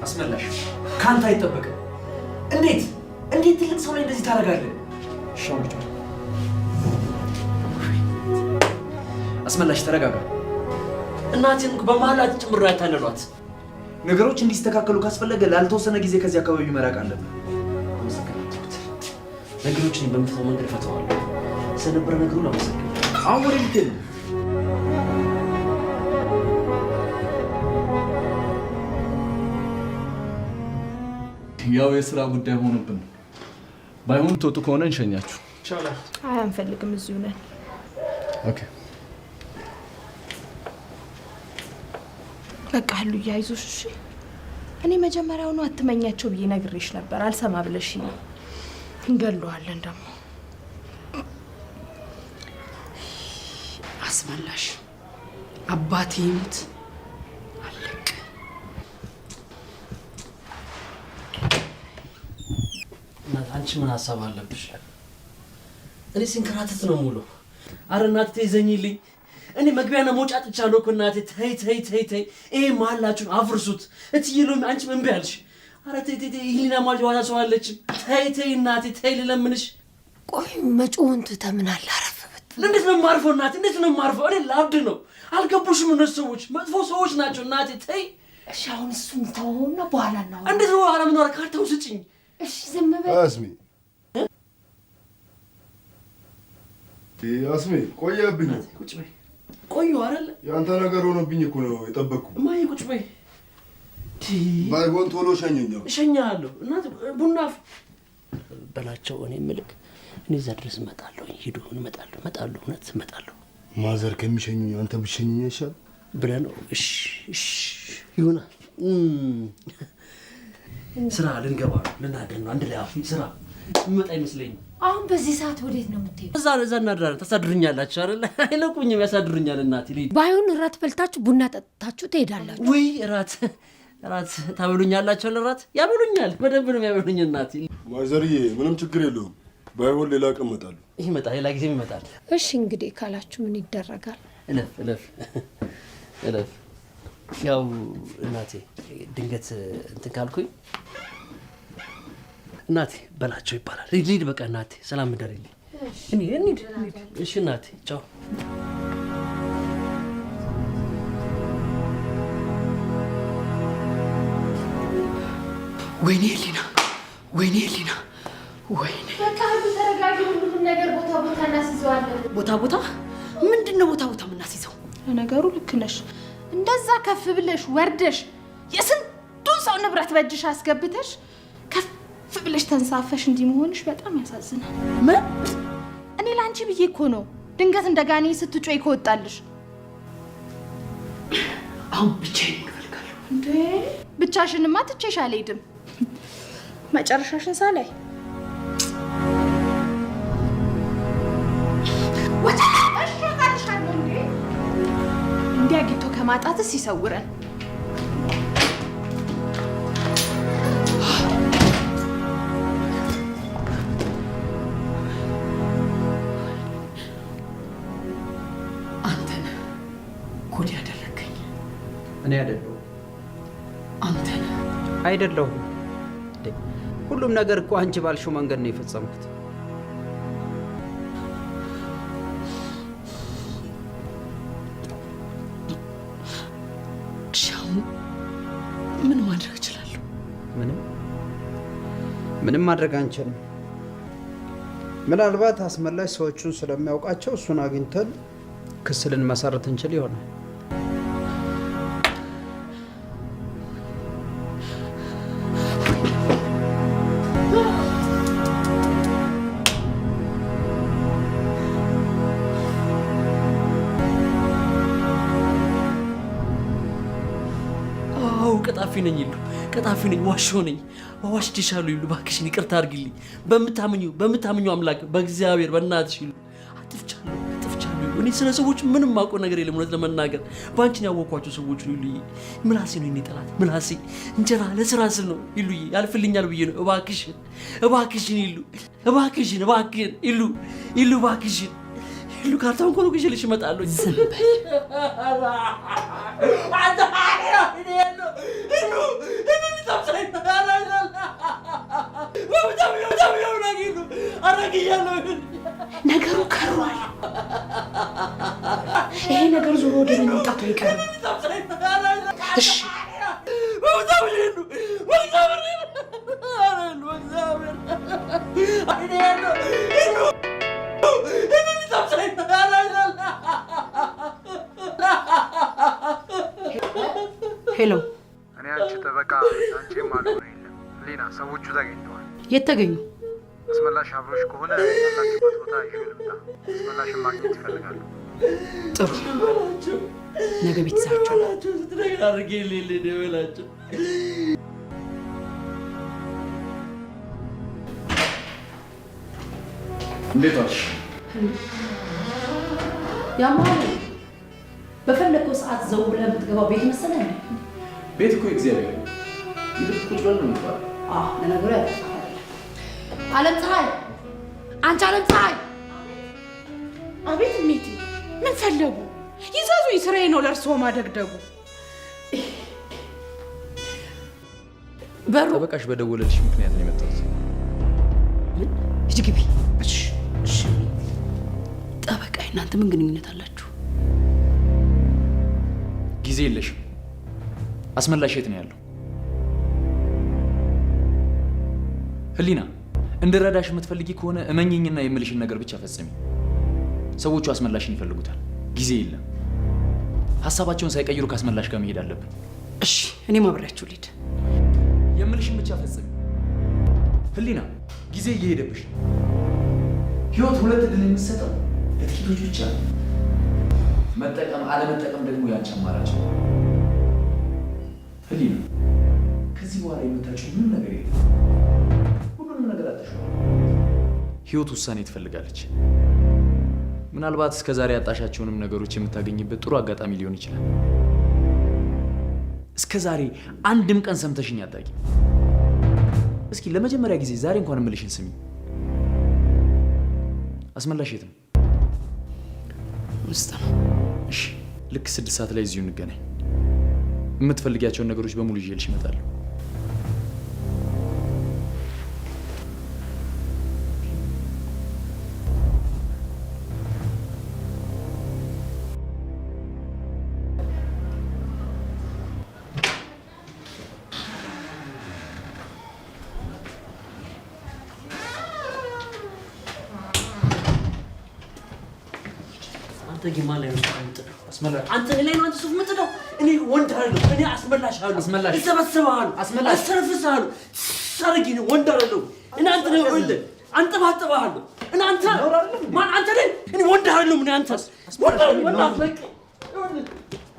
አስመላሽ ካንተ አይጠበቅም። እንዴት ትልቅ ሰው ላይ እንደዚህ ታደርጋለህ? ሻውጭ አስመላሽ ተረጋጋ። እናቴን በመሀላችን ጭምር ያታለሏት። ነገሮች እንዲስተካከሉ ካስፈለገ ላልተወሰነ ጊዜ ከዚህ አካባቢ መራቅ አለብን። ነገሮችን በምትፈው መንገድ ፈተዋለሁ። ስለነበረ ነገሩ ለማሰገድ አሁን ወደ ልትሄድ ነው? ያው የስራ ጉዳይ ሆኖብን ነው። ባይሆን ትወጡ ከሆነ እንሸኛችሁ። ይቻላል። አይ አንፈልግም፣ እዚሁ ነን። ኦኬ በቃ ህሉዬ አይዞሽ እሺ። እኔ መጀመሪያውኑ አትመኛቸው ብዬ ነግሬሽ ነበር፣ አልሰማ ብለሽ ነው። እንገለዋለን ደግሞ። አስመላሽ አባቴ ይሙት አለቅ። እናት አንቺ ምን ሀሳብ አለብሽ? እኔ ሲንከራተት ነው ሙሉ። አረ እናቴ ተይዘኝልኝ። እኔ መግቢያና መውጫ ጥቻለሁ እኮ እናቴ። ተይ ተይ ተይ ተይ፣ ይሄ መሀላችሁን አፍርሱት። እትዬሎሚ አንቺ ምን ብያለሽ? አረ ተይ ተይ ተይ፣ ይህሊና ማለት ዋታ ሰው አለች። ተይ ተይ እናቴ ተይ፣ ልለምንሽ። ቆይ መጮውን ትተህ ምን አለ አረፍ ብትል። እንዴት ነው የማርፈው እናቴ? እንዴት ነው የማርፈው? እኔ ላብድ ነው። አልገቡሽም? እነሱ ሰዎች መጥፎ ሰዎች ናቸው እናቴ። ተይ እሺ አሁን እሱን ተውና በኋላ ነው። እንዴት ነው በኋላ ምን ወራ ካርታውን ስጭኝ። እሺ ዝም በል አስሚ አስሚ ቆየብኝ። ቁጭ በይ። ቆዩ አይደል? ያንተ ነገር ሆኖብኝ እኮ ነው የጠበቅኩ። ማይ ቁጭ በይ። ባይሆን ቶሎ ሸኘኝ። እሸኛለሁ። እናት ቡና በላቸው። እኔ ምልክ እኔ እዛ ድረስ እመጣለሁ። ሂዱ እመጣለሁ። እውነት እመጣለሁ። ማዘር ከሚሸኙኝ አንተ ብትሸኘኝ ይሻል ብለህ ነው? እሺ ይሁን። ስራ ልንገባ ነው፣ ልናድር ነው። አንድ ላይ አፍ ስራ እመጣ አይመስለኝም። አሁን በዚህ ሰዓት ወዴት ነው የምትሄዱ? እዛ እናድራለን። ታሳድሩኛላችሁ አይደል? አይለቁኝም፣ ያሳድሩኛል። እናቴ ልሂድ። ባይሆን እራት በልታችሁ ቡና ጠጥታችሁ ትሄዳላችሁ። ወይ እራት ታበሉኛላችሁ? እራት ያበሉኛል፣ በደንብ ነው ያበሉኝ። እናቴ ማዘርዬ ምንም ችግር የለውም። ባይሆን ሌላ ቀን እመጣለሁ። ይመጣል፣ ሌላ ጊዜም ይመጣል። እሺ እንግዲህ ካላችሁ ምን ይደረጋል? እለፍ። ያው እናቴ ድንገት እንትን ካልኩኝ እናቴ በላቸው ይባላል። ልሂድ በቃ እናቴ፣ ሰላም እደሪልኝ። እንሂድ። እሺ እናቴ ቻው። ወይኔ ሊና ወይኔ በቃ ተረጋጊ። ሁሉም ነገር ቦታ እናስይዘዋለን። ቦታ ምንድን ነው ቦታ የምናስይዘው? ለነገሩ ልክ ነሽ። እንደዛ ከፍ ብለሽ ወርደሽ የስንቱን ሰው ንብረት በእጅሽ አስገብተሽ ከፍ ብለሽ ተንሳፈሽ እንዲህ መሆንሽ በጣም ያሳዝናል። ምን? እኔ ላንቺ ብዬ እኮ ነው ድንገት እንደጋኔ ስትጮይ ከወጣልሽ። አሁን ብቻዬን እፈልጋለሁ። እንዴ ብቻሽንማ ትቼሽ አልሄድም። መጨረሻሽን ሳላይ እንዲህ አግኝቶ ከማጣትስ ይሰውረን። አንተ ነህ ጉድ ያደረገኝ። እኔ አይደለሁም። አንተ ነህ። አይደለሁም። ሁሉም ነገር እኮ አንቺ ባልሽው መንገድ ነው የፈጸምኩት። ምን ማድረግ እችላለሁ? ምንም ማድረግ አንችልም። ምናልባት አስመላሽ ሰዎቹን ስለሚያውቃቸው እሱን አግኝተን ክስ ልንመሰርት እንችል ይሆናል። ቀጣፊ ነኝ፣ ዋሾ ነኝ፣ ዋሽቼሻለሁ ይሉ። እባክሽን ይቅርታ አድርጊልኝ። በምታምኙ አምላክ በእግዚአብሔር በእናትሽ ይሉ። አጥፍቻለሁ ይሉ። እኔ ስለ ሰዎች ምንም ማውቀው ነገር የለም። እውነት ለመናገር በአንቺን ያወቅኳቸው ሰዎች ነው ይሉዬ። ምላሴ ነው የኔ ጠላት፣ ምላሴ። እንጀራ ለስራ ስል ነው ይሉዬ። ያልፍልኛል ብዬ ነው። እባክሽን ይሉ፣ እባክሽን ይሉ፣ እባክሽን ይሉ። ካርታውን እኮ ነው ግዤልሽ እመጣለሁ። ዝም ነገሩ ከሯል። ይሄ ነገር ዞሮ ወደ እኔ መምጣቱ አይቀርም። እሺ ሄሎ፣ እኔ አንቺ ጠበቃ አንቺ ማለት ነው። የለም ሊና፣ ሰዎቹ ተገኝተዋል። የት ተገኙ? አስመላሽ አብሮሽ ከሆነ ያላችሁበት ቦታ ይዤ ልምጣ። አስመላሽን ማግኘት ይፈልጋሉ። ጥሩ፣ ነገ ቤተሰባቸው እንዴት ዋልሽ? ያማል በፈለከው ሰዓት ዘው ብለህ የምትገባው ቤት መሰለህ? ቤት እኮ እግዚአብሔር ይልቅ ቁጭ በል ነው የሚባለው። ለነገሩ ዓለም ፀሐይ፣ አንቺ ዓለም ፀሐይ። አቤት እሜቴ፣ ምን ፈለጉ? ይዘዙኝ፣ ስራዬ ነው ለእርስዎ ማደግደጉ። በሩ ጠበቃሽ በደወለልሽ ምክንያት ነው የመጣሁት። ሂጂ ግቢ። እሺ ጠበቃ፣ እናንተ ምን ግንኙነት አላችሁ? ጊዜ የለሽም። አስመላሽ የት ነው ያለው? ህሊና እንድረዳሽ የምትፈልጊ ከሆነ እመኝኝና የምልሽን ነገር ብቻ ፈጽሚ። ሰዎቹ አስመላሽን ይፈልጉታል። ጊዜ የለም። ሀሳባቸውን ሳይቀይሩ ከአስመላሽ ጋር መሄድ አለብን። እሺ፣ እኔም አብሬያችሁ ልሂድ። የምልሽን ብቻ ፈጽሚ። ህሊና ጊዜ እየሄደብሽ ነው። ህይወት ሁለት እድል የምትሰጠው ለጥቂቶች ብቻ ነው። መጠቀም አለመጠቀም ደግሞ ያንቺ አማራጭ ነው። ህሊና ከዚህ በኋላ የምታጭው ምንም ነገር የለም። ሁሉንም ነገር አጥተሽዋል። ህይወት ውሳኔ ትፈልጋለች። ምናልባት እስከ ዛሬ ያጣሻቸውንም ነገሮች የምታገኝበት ጥሩ አጋጣሚ ሊሆን ይችላል። እስከ ዛሬ አንድም ቀን ሰምተሽኝ አታውቂም። እስኪ ለመጀመሪያ ጊዜ ዛሬ እንኳን እምልሽን ስሚ። አስመላሽ የት ነው? ውስጥ ነው። እሺ፣ ልክ 6 ሰዓት ላይ እዚሁ እንገናኝ። የምትፈልጊያቸውን ነገሮች በሙሉ ይዤልሽ እመጣለሁ። አንተ ጊማ ላይ ነው የምትጥለው። አስመላሽ አንተ ላይ ነው አንተ ሱፍ የምትጥለው። እኔ ወንድ አይደለሁ። እኔ አስመላሽሃለሁ። እሰበስብሃለሁ፣ አስረፍስሃለሁ። ሰርጊ ነው ወንድ አይደለሁ። እኔ አንተ ነው ወንድ አንጠባጥብሃለሁ። እኔ አንተ ማን አንተ ነህ? እኔ ወንድ አይደለሁ። እኔ አንተ ወንድ አይደለሁ። ወንድ አትለቅ።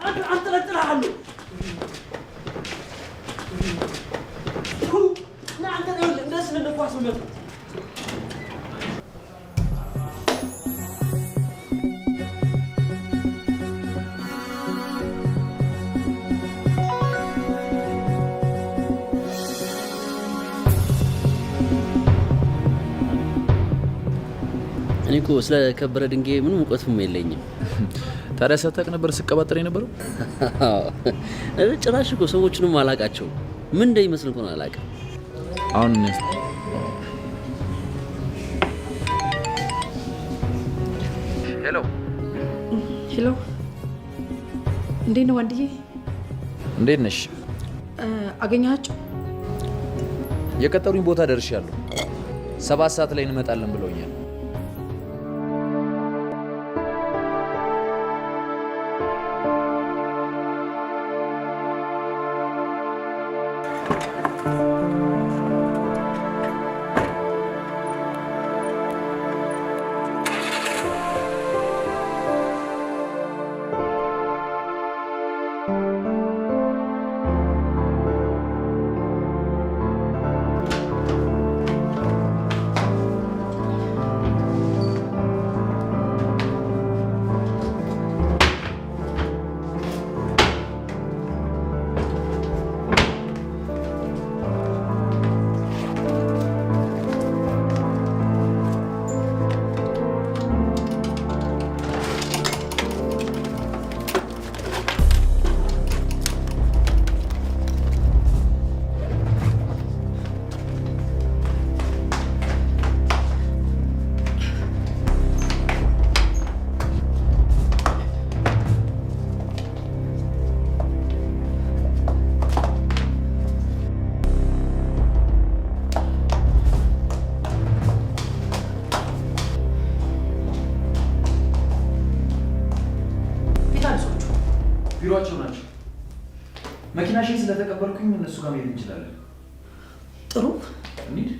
አንተ አንጠለጥልሃለሁ። እኔ አንተ ነው እንደዚህ ለነፋስ ነው። እኔ እኮ ስለ ከበረ ድንጋይ ምንም እውቀቱም የለኝም። ታዲያ ሳታውቅ ነበር ስቀባጥር የነበረው? ጭራሽ እኮ ሰዎችንም አላውቃቸውም። ምን እንደሚመስል እንኳን አላውቅም። አሁን ሄሎ ሄሎ፣ እንዴት ነው ወንድዬ? እንዴት ነሽ? አገኘሃቸው? የቀጠሩኝ ቦታ ደርሻለሁ። 7 ሰዓት ላይ እንመጣለን ብለውኛል። ቢሮአቸው ናቸው። መኪናሽን ስለተቀበልኩኝ እነሱ ጋር መሄድ እንችላለን። ጥሩ እንሂድ።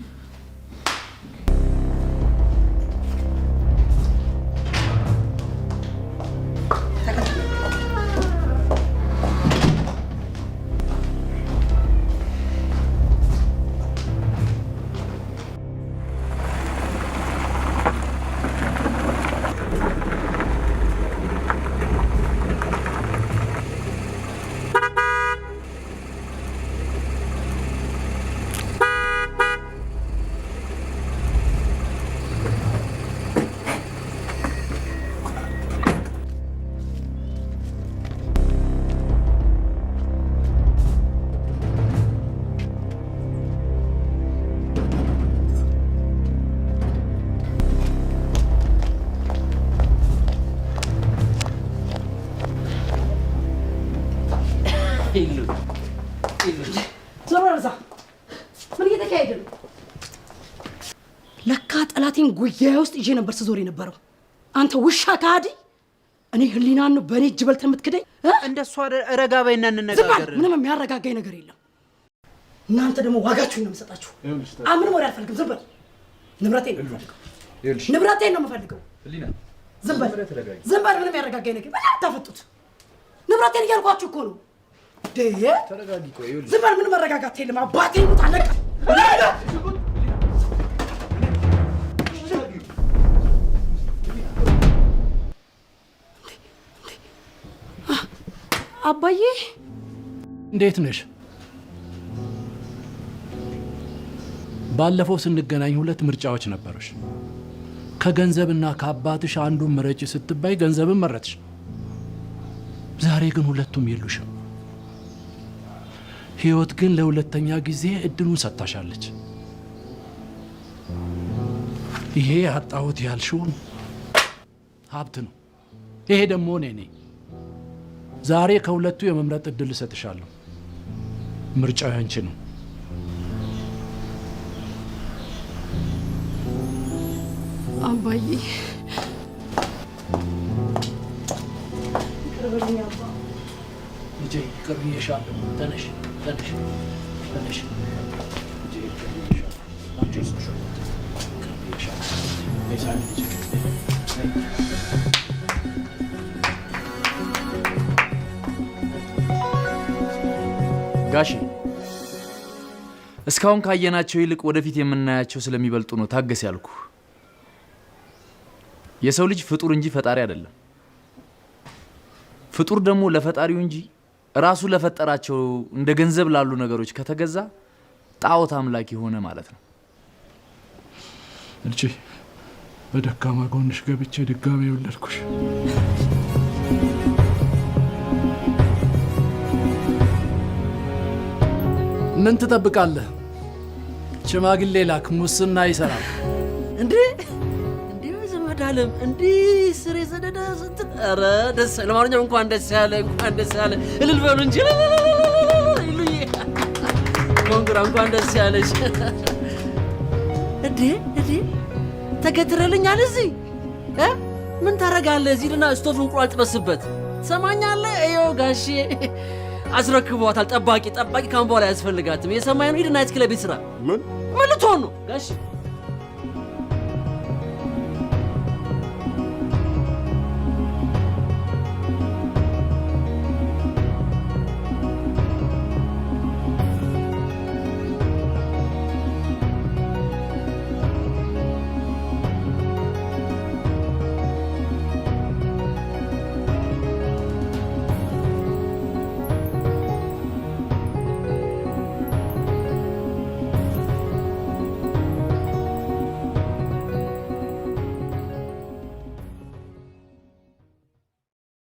ዞር በዛ። ምን እየተካሄደ ነው? ለካ ጠላቴን ጉያዬ ውስጥ ይዤ ነበር ስዞር የነበረው። አንተ ውሻ ከሃዲ! እኔ ህሊናን ነው በእኔ እጅ በልተህ የምትክደኝ? እንደሷ ረጋ በይና እንነጋገር። ምንም የሚያረጋጋኝ ነገር የለም። እናንተ ደግሞ ዋጋችሁን ነው የምሰጣችሁ። ምንም ወሬ አልፈልግም። ዝም በል። ንብረቴን ነው የምፈልገው። ንብረቴን ነው የምፈልገው። ዝም በል። ዝም በል። ምንም ያረጋጋኝ ነገር ምን አታፈጡት? ንብረቴን እያልኳችሁ እኮ ነው። ተረጋጊ። ቆይ ዝም በል። ምንም መረጋጋት የለም። አባቴ ይሙት አለቀ። አባዬ እንዴት ነሽ? ባለፈው ስንገናኝ 2 ምርጫዎች ነበሩሽ። ከገንዘብና ከአባትሽ አንዱን ምረጭ ስትባይ ገንዘብን መረጥሽ። ዛሬ ግን ሁለቱም የሉሽም። ህይወት ግን ለሁለተኛ ጊዜ እድሉን ሰጥታሻለች። ይሄ አጣሁት ያልሽውን ሀብት ነው። ይሄ ደግሞ እኔ ነኝ። ዛሬ ከሁለቱ የመምረጥ እድል እሰጥሻለሁ። ምርጫው ያንቺ ነው። አባዬ ይቅርብልኝ አባ። ልጄ ይቅር ብዬሻለሁ። ተነሽ ተነሽ ተነሽ። ልጄ ይቅር ብዬሻለሁ። አንቺ ይቅር ብዬሻለሁ። ይዛል ልጄ ጋሺ እስካሁን ካየናቸው ይልቅ ወደፊት የምናያቸው ስለሚበልጡ ነው ታገስ ያልኩ። የሰው ልጅ ፍጡር እንጂ ፈጣሪ አይደለም። ፍጡር ደግሞ ለፈጣሪው እንጂ ራሱ ለፈጠራቸው እንደ ገንዘብ ላሉ ነገሮች ከተገዛ ጣዖት አምላክ የሆነ ማለት ነው። ልጄ በደካማ ጎንሽ ገብቼ ድጋሜ የወለድኩሽ። ምን ትጠብቃለህ? ሽማግሌ ላክ፣ ሙስና ይሰራል። እንዴ ዘመድ አለም እንዴ ስር የሰደደ ስትል፣ ኧረ ደስ ለማንኛውም እንኳን ደስ ያለ እንኳን ደስ ያለ እልል በሉ እንጂ ይሉኝ። ኮንግራ እንኳን ደስ ያለሽ። እንዴ ተገትረልኛል። እዚህ ምን ታረጋለህ? እዚህ ልና ስቶቭ እንቁላል ጥበስበት። ትሰማኛለህ? ይኸው ጋሼ አስረክቧታል። ጠባቂ ካሁን በኋላ አያስፈልጋትም። የሰማይ ነው። ሂድና የትክለ ቤት ስራ ምን ልትሆን ነው ጋሼ?